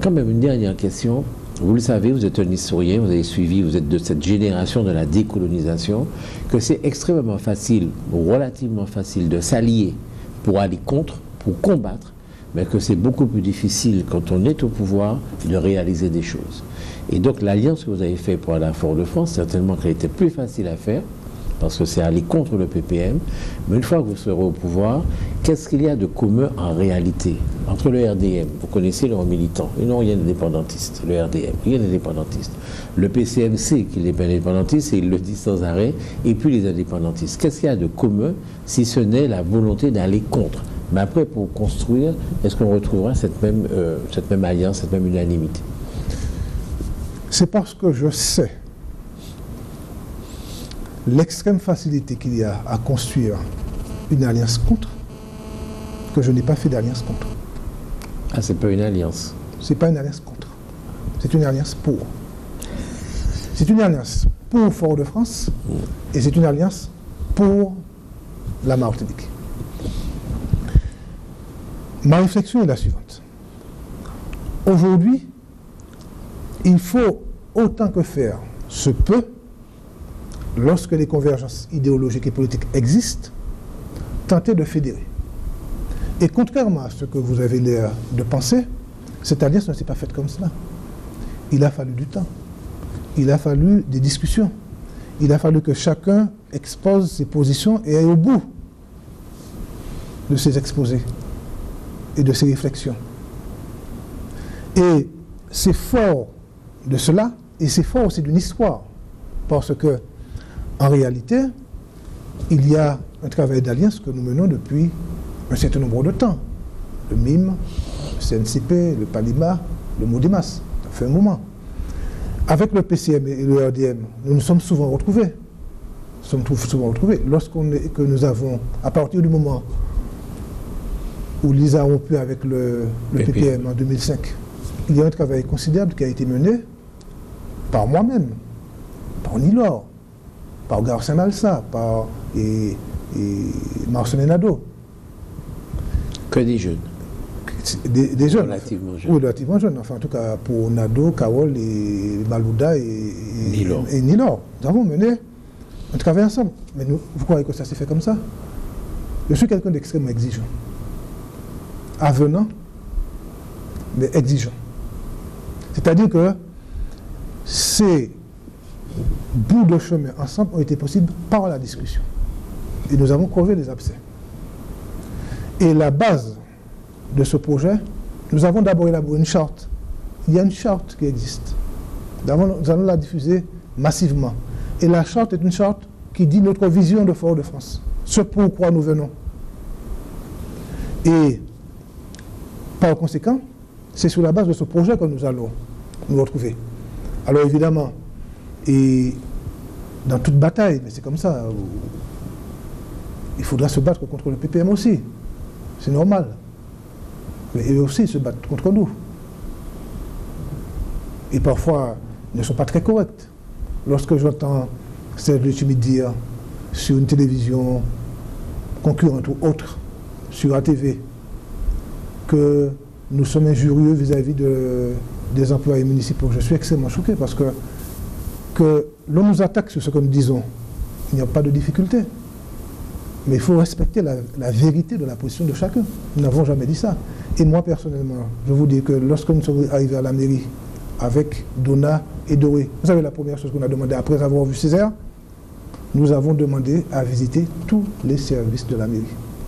Quand même, une dernière question. Vous le savez, vous êtes un historien, vous avez suivi, vous êtes de cette génération de la décolonisation, que c'est extrêmement facile, ou relativement facile, de s'allier pour aller contre, pour combattre, mais que c'est beaucoup plus difficile, quand on est au pouvoir, de réaliser des choses. Et donc l'alliance que vous avez faite pour aller à Fort-de-France, certainement qu'elle était plus facile à faire, parce que c'est aller contre le PPM, mais une fois que vous serez au pouvoir, qu'est-ce qu'il y a de commun en réalité entre le RDM? Vous connaissez leurs militants, ils n'ont rien d'indépendantiste, le RDM, rien d'indépendantiste. Le PCM sait qu'il n'est pas indépendantiste et il le dit sans arrêt, et puis les indépendantistes. Qu'est-ce qu'il y a de commun si ce n'est la volonté d'aller contre? Mais après, pour construire, est-ce qu'on retrouvera cette même alliance, cette même unanimité? C'est parce que je sais l'extrême facilité qu'il y a à construire une alliance contre, que je n'ai pas fait d'alliance contre. Ah, c'est pas une alliance? C'est pas une alliance contre. C'est une alliance pour. C'est une alliance pour Fort-de-France et c'est une alliance pour la Martinique. Ma réflexion est la suivante. Aujourd'hui, il faut, autant que faire se peut, lorsque les convergences idéologiques et politiques existent, tenter de fédérer. Et contrairement à ce que vous avez l'air de penser, cette alliance ne s'est pas faite comme cela. Il a fallu du temps. Il a fallu des discussions. Il a fallu que chacun expose ses positions et aille au bout de ses exposés et de ses réflexions. Et c'est fort de cela, et c'est fort aussi d'une histoire, parce que en réalité, il y a un travail d'alliance que nous menons depuis un certain nombre de temps. Le MIM, le CNCP, le PALIMA, le MODEMAS. Ça fait un moment. Avec le PCM et le RDM, nous nous sommes souvent retrouvés. Que nous avons, à partir du moment où l'ISA a rompu avec le PPM en 2005, il y a un travail considérable qui a été mené par moi-même, par Nilor, par Garcin Malsa, par Marcelin Nadeau. Que des jeunes. Des jeunes. Relativement jeunes. Oui, relativement jeunes. Enfin, en tout cas, pour Nadeau, Carole et Malouda et Nilor. Nous avons mené un travail ensemble. Mais vous croyez que ça s'est fait comme ça? Je suis quelqu'un d'extrêmement exigeant. Avenant, mais exigeant. C'est-à-dire que ces bouts de chemin ensemble ont été possibles par la discussion. Et nous avons crevé les abcès. Et la base de ce projet, nous avons d'abord élaboré une charte. Il y a une charte qui existe. Nous allons la diffuser massivement. Et la charte est une charte qui dit notre vision de Fort-de-France. Ce pourquoi nous venons. Et par conséquent, c'est sur la base de ce projet que nous allons nous retrouver. Alors évidemment, et dans toute bataille, mais c'est comme ça, il faudra se battre contre le PPM aussi. C'est normal. Mais eux aussi se battent contre nous. Et parfois, ils ne sont pas très corrects. Lorsque j'entends Serge Letchimy dire sur une télévision concurrent ou autre sur ATV, que nous sommes injurieux vis-à-vis des employés municipaux, je suis extrêmement choqué parce que l'on nous attaque sur ce que nous disons. Il n'y a pas de difficulté. Mais il faut respecter la vérité de la position de chacun. Nous n'avons jamais dit ça. Et moi, personnellement, je vous dis que lorsque nous sommes arrivés à la mairie avec Donna et Doré, vous savez la première chose qu'on a demandé après avoir vu Césaire, nous avons demandé à visiter tous les services de la mairie.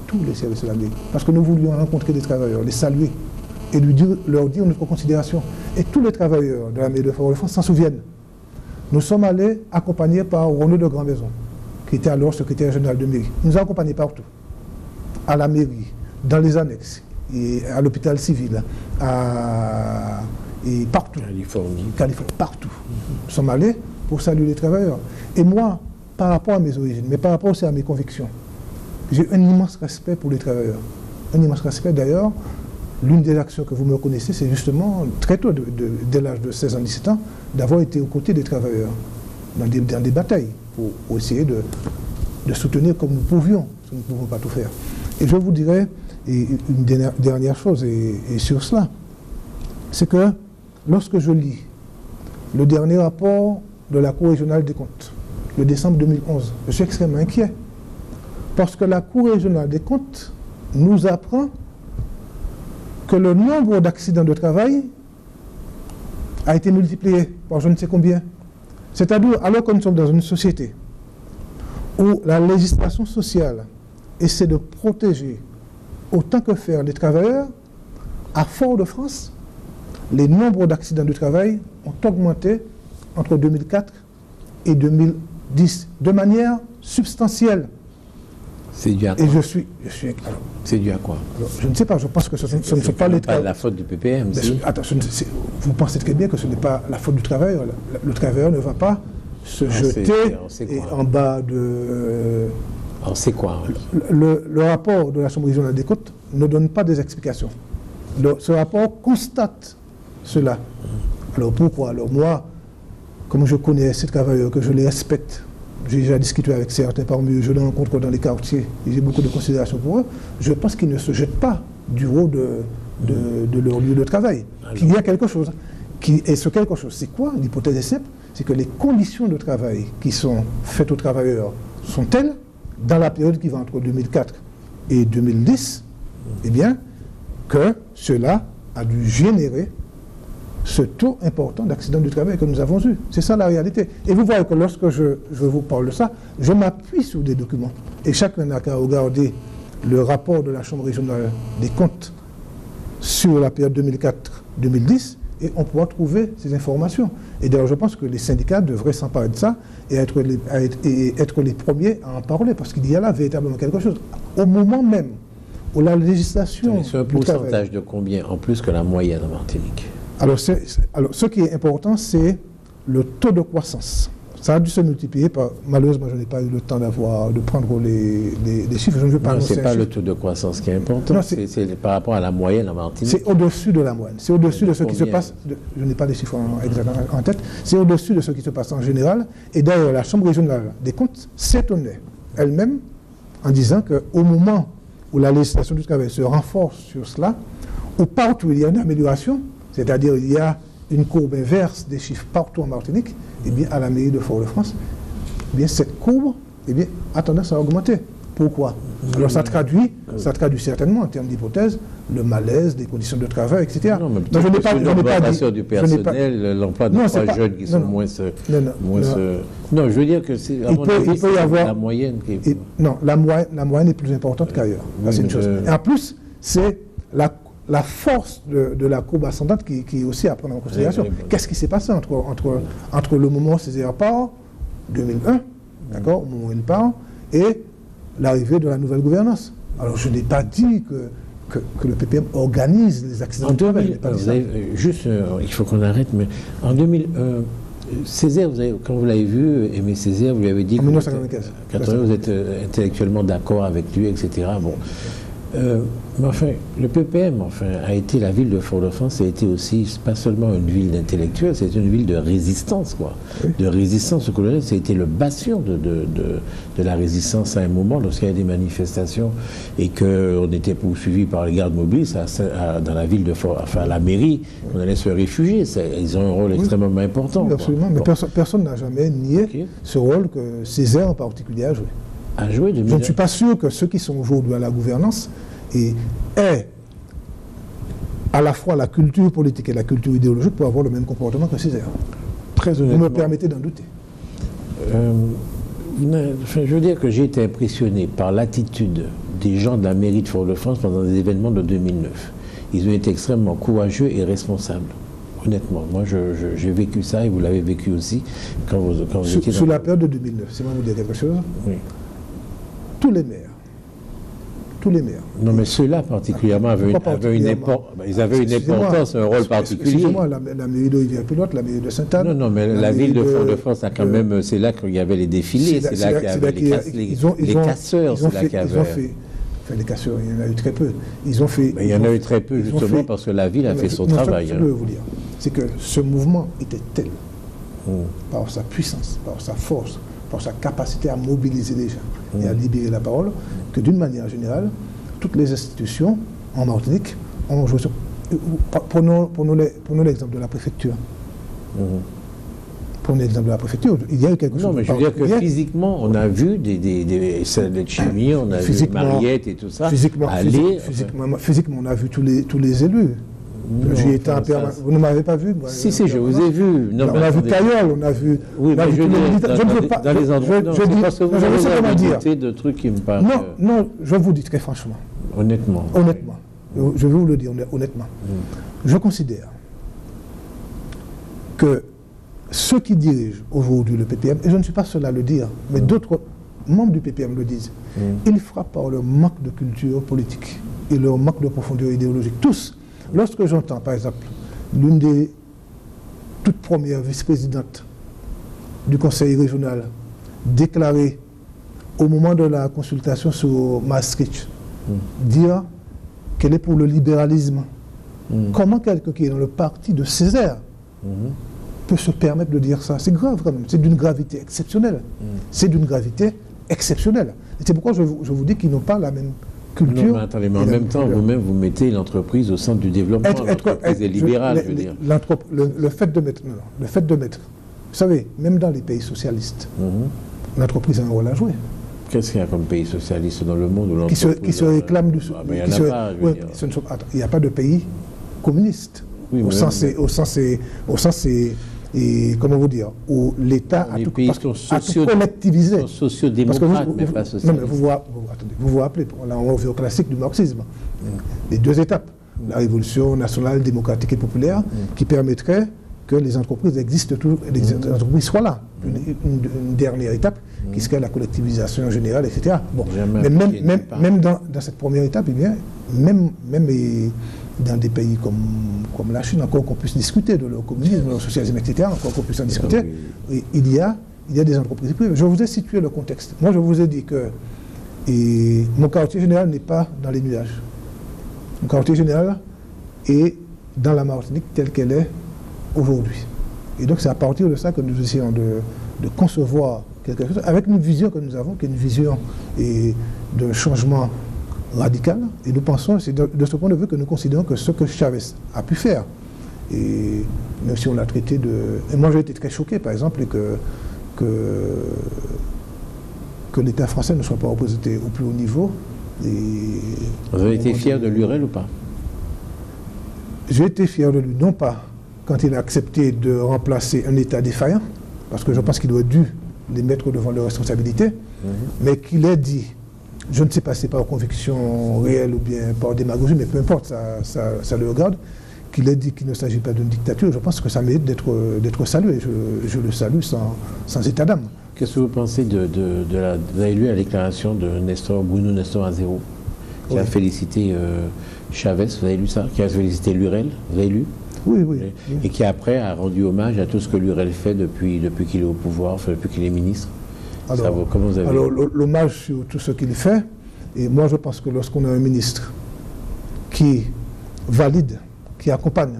Tous les services de la mairie. Parce que nous voulions rencontrer des travailleurs, les saluer et leur dire notre considération. Et tous les travailleurs de la mairie de Fort-de-France s'en souviennent. Nous sommes allés accompagnés par Renaud de Grand-Maison, qui était alors secrétaire général de mairie. Il nous a accompagnés partout. À la mairie, dans les annexes, et à l'hôpital civil, et partout. Californie, partout. Nous sommes allés pour saluer les travailleurs. Et moi, par rapport à mes origines, mais par rapport aussi à mes convictions, j'ai un immense respect pour les travailleurs. Un immense respect d'ailleurs. L'une des actions que vous me connaissez, c'est justement, très tôt, dès l'âge de 16 ans, 17 ans, d'avoir été aux côtés des travailleurs dans des batailles pour essayer de soutenir comme nous pouvions, parce que nous ne pouvons pas tout faire. Et je vous dirais une dernière chose et sur cela, c'est que lorsque je lis le dernier rapport de la Cour régionale des comptes, le décembre 2011, je suis extrêmement inquiet. Parce que la Cour régionale des comptes nous apprend que le nombre d'accidents de travail a été multiplié par je ne sais combien. C'est-à-dire, alors que nous sommes dans une société où la législation sociale essaie de protéger autant que faire les travailleurs, à Fort-de-France, les nombres d'accidents de travail ont augmenté entre 2004 et 2010 de manière substantielle. C'est dû à quoi? Et c'est dû à quoi? Alors, je ne sais pas, je pense que ce ne sont pas les travailleurs. La faute du PPM, Attention, vous pensez très bien que ce n'est pas la faute du travailleur. Le travailleur ne va pas se jeter en bas de... Alors c'est quoi? Le rapport de la Chambre régionale des comptes ne donne pas des explications. Ce rapport constate cela. Alors pourquoi? Alors moi, comme je connais ces travailleurs, que je les respecte, j'ai déjà discuté avec certains parmi eux, je les rencontre dans les quartiers, et j'ai beaucoup de considération pour eux, je pense qu'ils ne se jettent pas du haut de leur lieu de travail. Qu'il y a quelque chose. Et ce quelque chose, c'est quoi? L'hypothèse est simple, c'est que les conditions de travail qui sont faites aux travailleurs sont telles, dans la période qui va entre 2004 et 2010, eh bien, que cela a dû générer ce taux important d'accidents du travail que nous avons eu. C'est ça la réalité. Et vous voyez que lorsque je vous parle de ça, je m'appuie sur des documents. Et chacun n'a qu'à regarder le rapport de la Chambre régionale des comptes sur la période 2004-2010 et on pourra trouver ces informations. Et d'ailleurs, je pense que les syndicats devraient s'emparer de ça et être les premiers à en parler parce qu'il y a là véritablement quelque chose. Au moment même où la législation... C'est un pourcentage de combien en plus que la moyenne en Martinique? Alors, ce qui est important, c'est le taux de croissance. Ça a dû se multiplier par... Malheureusement, je n'ai pas eu le temps de prendre les chiffres. Je ne veux pas annoncer. Non, ce n'est pas le taux de croissance qui est important, c'est par rapport à la moyenne en Martinique. C'est au-dessus de la moyenne. C'est au-dessus de ce qui se passe... je n'ai pas les chiffres exactement en tête. C'est au-dessus de ce qui se passe en général. Et d'ailleurs, la Chambre régionale des comptes s'étonnait elle-même en disant qu'au moment où la législation du travail se renforce sur cela, où partout il y a une amélioration, c'est-à-dire il y a une courbe inverse des chiffres partout en Martinique, et bien à la mairie de Fort-de-France, eh bien cette courbe a tendance à augmenter. Pourquoi? Alors ça traduit certainement en termes d'hypothèse le malaise des conditions de travail, etc. Non, mais je n'ai pas dit du personnel, l'emploi de trois jeunes qui sont moins... Non, je veux dire que c'est la moyenne qui est... Non, la moyenne est plus importante qu'ailleurs. C'est une chose. Et en plus, c'est la force de la courbe ascendante qui est aussi à prendre en considération. Qu'est-ce qui s'est passé entre le moment où Césaire part, 2001, d'accord, au moment où il part, et l'arrivée de la nouvelle gouvernance? Alors je n'ai pas dit que le PPM organise les accidents de travail. Juste, il faut qu'on arrête, mais en 2001, Césaire, quand vous l'avez vu, Aimé Césaire, vous lui avez dit en 1995. Vous êtes intellectuellement d'accord avec lui, etc. Bon. Mais enfin, le PPM a été la ville de Fort-de-France, ça a été aussi, pas seulement une ville d'intellectuels, c'est une ville de résistance, quoi. Oui. De résistance au colonial, ça a été le bastion de la résistance à un moment, lorsqu'il y a des manifestations et qu'on était poursuivi par les gardes mobiles, dans la ville de à la mairie, on allait se réfugier. Ils ont un rôle extrêmement important. Oui, absolument, mais personne n'a jamais nié ce rôle que Césaire en particulier a joué. Je ne suis pas sûr que ceux qui sont aujourd'hui à la gouvernance aient à la fois la culture politique et la culture idéologique pour avoir le même comportement que Césaire. Très honnêtement. Vous me permettez d'en douter. Je veux dire que j'ai été impressionné par l'attitude des gens de la mairie de Fort-de-France pendant les événements de 2009. Ils ont été extrêmement courageux et responsables. Honnêtement, moi j'ai vécu ça et vous l'avez vécu aussi quand vous étiez sur la période de 2009, c'est moi vous dire quelque chose. Oui. Tous les maires. Non, mais ceux-là particulièrement avaient une importance, un rôle particulier. Excusez-moi, la mairie de Rivière-Pilote, la mairie de Sainte-Anne. Non, mais la ville de Fort-de-France a quand même, c'est là qu'il y avait les défilés, c'est là qu'il y avait les casseurs, c'est là qu'il y avait... Les casseurs, il y en a eu très peu. Ils ont fait... Il y en a eu très peu, justement, parce que la ville a fait son travail. Ce que je veux vous dire, c'est que ce mouvement était tel, par sa puissance, par sa force, par sa capacité à mobiliser les gens et à libérer la parole, que d'une manière générale, toutes les institutions en Martinique ont joué sur... Prenons l'exemple de la préfecture. Prenons l'exemple de la préfecture. Il y a eu quelque chose... Non, mais je veux dire que physiquement, on a vu des salles de chimie, on a vu Mariette et tout ça. Physiquement, on a vu tous les élus. J'y étais en permanence. Vous ne m'avez pas vu moi, Si, je vous ai vu. Non, on a vu Caillol, on a vu... Oui, mais je ne veux pas... Dans les endroits... parce que vous avez des trucs qui me parlent... Non, je vous dis très franchement. Honnêtement. Je vais vous le dire honnêtement. Je considère que ceux qui dirigent aujourd'hui le PPM, et je ne suis pas seul à le dire, mais d'autres membres du PPM le disent, ils frappent par leur manque de culture politique et leur manque de profondeur idéologique. Tous. Lorsque j'entends, par exemple, l'une des toutes premières vice-présidentes du Conseil régional déclarer au moment de la consultation sur Maastricht, dire qu'elle est pour le libéralisme, comment quelqu'un qui est dans le parti de Césaire peut se permettre de dire ça? C'est grave quand même, c'est d'une gravité exceptionnelle. C'est d'une gravité exceptionnelle. C'est pourquoi je vous dis qu'ils n'ont pas la même culture. Non, mais attendez, mais en même temps, vous-même, vous mettez l'entreprise au centre du développement. L'entreprise est libérale, je veux dire. Le fait de mettre, vous savez, même dans les pays socialistes, l'entreprise a un rôle à jouer. Qu'est-ce qu'il y a comme pays socialiste dans le monde où qui se réclament du... il n'y en a pas, je veux dire. Il n'y a pas de pays communiste. Oui, au sens, comment vous dire, où l'État a tout collectivisé. Sont sociodémocrates, mais pas socialistes. Non, mais vous vous rappelez, là on revient au classique du marxisme. Les deux étapes, la révolution nationale, démocratique et populaire, qui permettrait que les entreprises existent toujours, les entreprises soient là. Une dernière étape, qui serait la collectivisation générale, etc. Bon, mais même dans cette première étape, eh bien, même dans des pays comme la Chine, encore qu'on puisse discuter de leur communisme, de leur socialisme, etc., encore qu'on puisse en discuter, il y a des entreprises privées. Je vous ai situé le contexte. Moi, je vous ai dit que mon quartier général n'est pas dans les nuages. Mon quartier général est dans la Martinique telle qu'elle est aujourd'hui. Et donc, c'est à partir de ça que nous essayons de concevoir quelque chose, avec une vision que nous avons, qui est une vision d'un changement radical, et nous pensons, c'est de ce point de vue que nous considérons que ce que Chavez a pu faire, et même si on l'a traité de... Et moi j'ai été très choqué par exemple que l'État français ne soit pas représenté au plus haut niveau. Vous avez été fier de Lurel ou pas? J'ai été fier de lui, non pas quand il a accepté de remplacer un État défaillant, parce que je pense qu'il aurait dû les mettre devant leurs responsabilités, mais qu'il ait dit, je ne sais pas si c'est par conviction réelle ou bien par démagogie, mais peu importe, ça le regarde, qu'il ait dit qu'il ne s'agit pas d'une dictature. Je pense que ça mérite d'être salué. Je le salue sans état d'âme. Qu'est-ce que vous pensez vous avez lu la déclaration de Bruno Nestor Azero, qui a félicité Chavez, vous avez lu ça? Qui a félicité Lurel, vous avez lu? Oui. Et qui après a rendu hommage à tout ce que Lurel fait depuis qu'il est au pouvoir, depuis qu'il est ministre. Alors, l'hommage sur tout ce qu'il fait, Et moi, je pense que lorsqu'on a un ministre qui valide, qui accompagne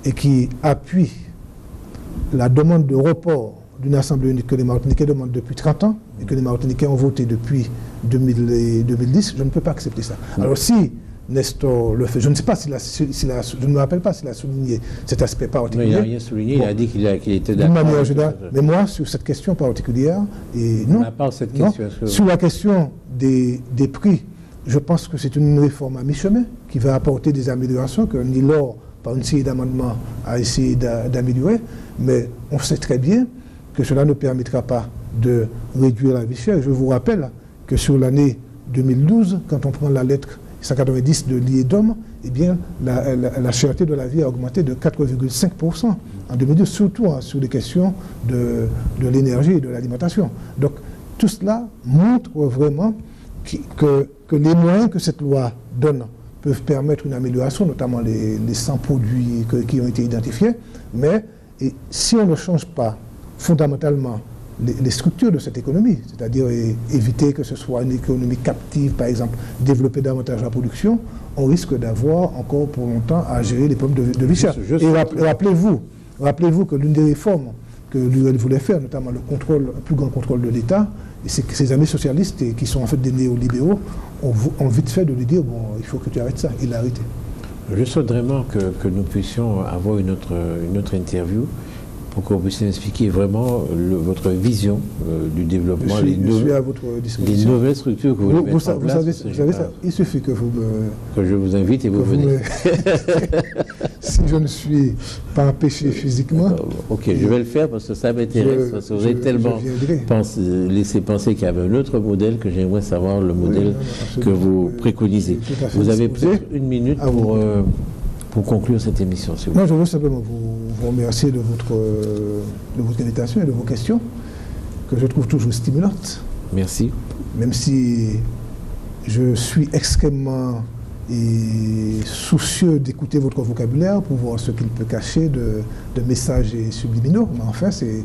et qui appuie la demande de report d'une Assemblée unique que les Martiniquais demandent depuis 30 ans et que les Martiniquais ont voté depuis 2010, je ne peux pas accepter ça. Alors si Nestor le fait, je ne sais pas je ne me rappelle pas s'il a souligné cet aspect particulier. Non, il n'a rien souligné, il a dit qu'il était d'accord. D'une manière générale, mais moi, sur cette question particulière, non, à part cette question, sur la question des prix, je pense que c'est une réforme à mi-chemin qui va apporter des améliorations que ni l'or, par une série d'amendements, a essayé d'améliorer, mais on sait très bien que cela ne permettra pas de réduire la vie chère. Je vous rappelle que sur l'année 2012, quand on prend la lettre 190 de l'IEDOM, eh bien, la cherté de la vie a augmenté de 4,5% en 2012, surtout sur les questions de l'énergie et de l'alimentation. Donc, tout cela montre vraiment que les moyens que cette loi donne peuvent permettre une amélioration, notamment les 100 produits qui ont été identifiés, mais si on ne change pas fondamentalement les structures de cette économie, c'est-à-dire éviter que ce soit une économie captive, par exemple, développer davantage la production, on risque d'avoir encore pour longtemps à gérer les problèmes de vie chère. Et rappelez-vous que l'une des réformes que l'UL voulait faire, notamment un plus grand contrôle de l'État, et c'est que ces amis socialistes, qui sont en fait des néolibéraux, ont vite fait de lui dire, bon, il faut que tu arrêtes ça. Il a arrêté. Je souhaite vraiment que nous puissions avoir une autre interview pour que vous puissiez expliquer vraiment votre vision du développement, je suis à votre disposition. Les nouvelles structures que vous voulez mettre en place. Vous savez ça, il suffit que vous me... Que je vous invite et vous venez. Si je ne suis pas empêché physiquement... Ok, je vais le faire parce que ça m'intéresse, parce que vous avez tellement laissé penser qu'il y avait un autre modèle que j'aimerais savoir, le modèle que vous préconisez. Vous avez peut-être une minute pour conclure cette émission, s'il vous plaît. Non, je veux simplement vous remercier de votre invitation et de vos questions, que je trouve toujours stimulantes. Merci. Même si je suis extrêmement soucieux d'écouter votre vocabulaire pour voir ce qu'il peut cacher de messages subliminaux. Mais enfin, c'est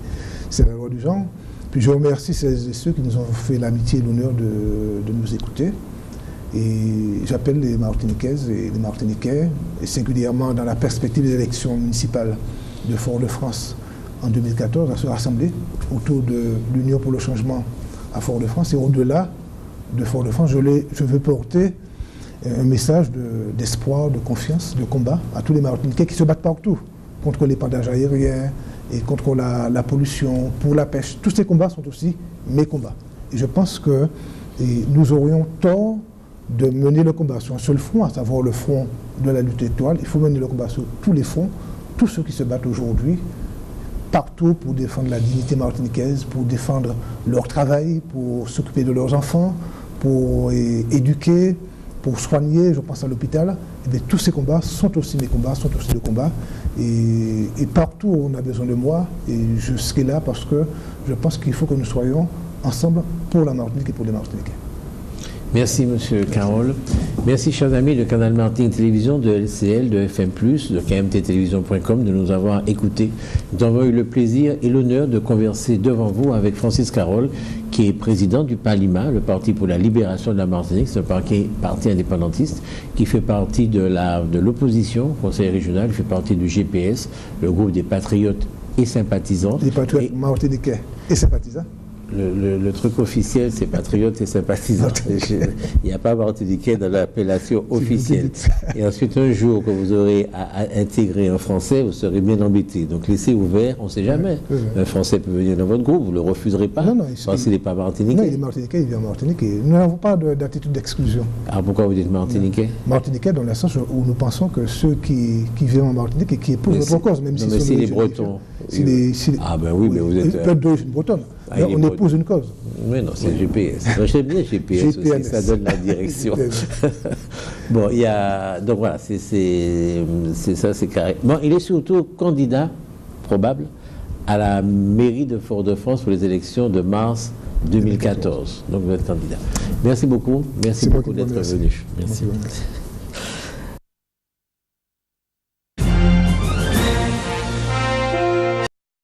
la loi du genre. Puis je remercie celles et ceux qui nous ont fait l'amitié et l'honneur de nous écouter. Et j'appelle les Martiniquaises et les Martiniquais, et singulièrement dans la perspective des élections municipales de Fort-de-France en 2014, à se rassembler autour de l'Union pour le changement à Fort-de-France. Et au-delà de Fort-de-France, je veux porter un message d'espoir, de confiance, de combat à tous les Martiniquais qui se battent partout contre l'épandage aérien et contre la pollution, pour la pêche. Tous ces combats sont aussi mes combats. Et je pense que nous aurions tort de mener le combat sur un seul front, à savoir le front de la lutte électorale. Il faut mener le combat sur tous les fronts, tous ceux qui se battent aujourd'hui, partout pour défendre la dignité martiniquaise, pour défendre leur travail, pour s'occuper de leurs enfants, pour éduquer, pour soigner, je pense à l'hôpital. Et bien, tous ces combats sont aussi mes combats, sont aussi le combat. Et partout où on a besoin de moi, et je serai là parce que je pense qu'il faut que nous soyons ensemble pour la Martinique et pour les Martiniquais. Merci, M. Carole. Merci, chers amis de Canal Martinique Télévision, de LCL, de FM+, de KMTTélévision.com, de nous avoir écoutés. Nous avons eu le plaisir et l'honneur de converser devant vous avec Francis Carole, qui est président du PALIMA, le Parti pour la libération de la Martinique. C'est un parti indépendantiste qui fait partie de l'opposition au Conseil régional, il fait partie du GPS, le groupe des patriotes et sympathisants. Les patriotes martiniquais et sympathisants. Le truc officiel, c'est patriote et sympathisant. Il n'y a pas martiniquais dans l'appellation officielle. Et ensuite, un jour que vous aurez à intégrer un Français, vous serez bien embêté. Donc, laissez ouvert, on ne sait jamais. Un Français peut venir dans votre groupe, vous ne le refuserez pas. Non, parce qu'il n'est pas martiniquais. Non, il est martiniquais, il vient martiniquais. Nous n'avons pas d'attitude d'exclusion. Alors, pourquoi vous dites martiniquais? Martiniquais dans le sens où nous pensons que ceux qui vivent en Martinique et qui épousent notre cause, même si c'est les Bretons. Ah ben oui, mais vous êtes... Peut-être d'origine bretonne. On épouse une cause. Oui, non, c'est GPS. J'aime bien GPS aussi, ça donne la direction. Bon, il y a... Donc voilà, c'est ça, c'est carré. Bon, il est surtout candidat, probable, à la mairie de Fort-de-France pour les élections de mars 2014. Donc vous êtes candidat. Merci beaucoup. Merci beaucoup d'être venu. Merci.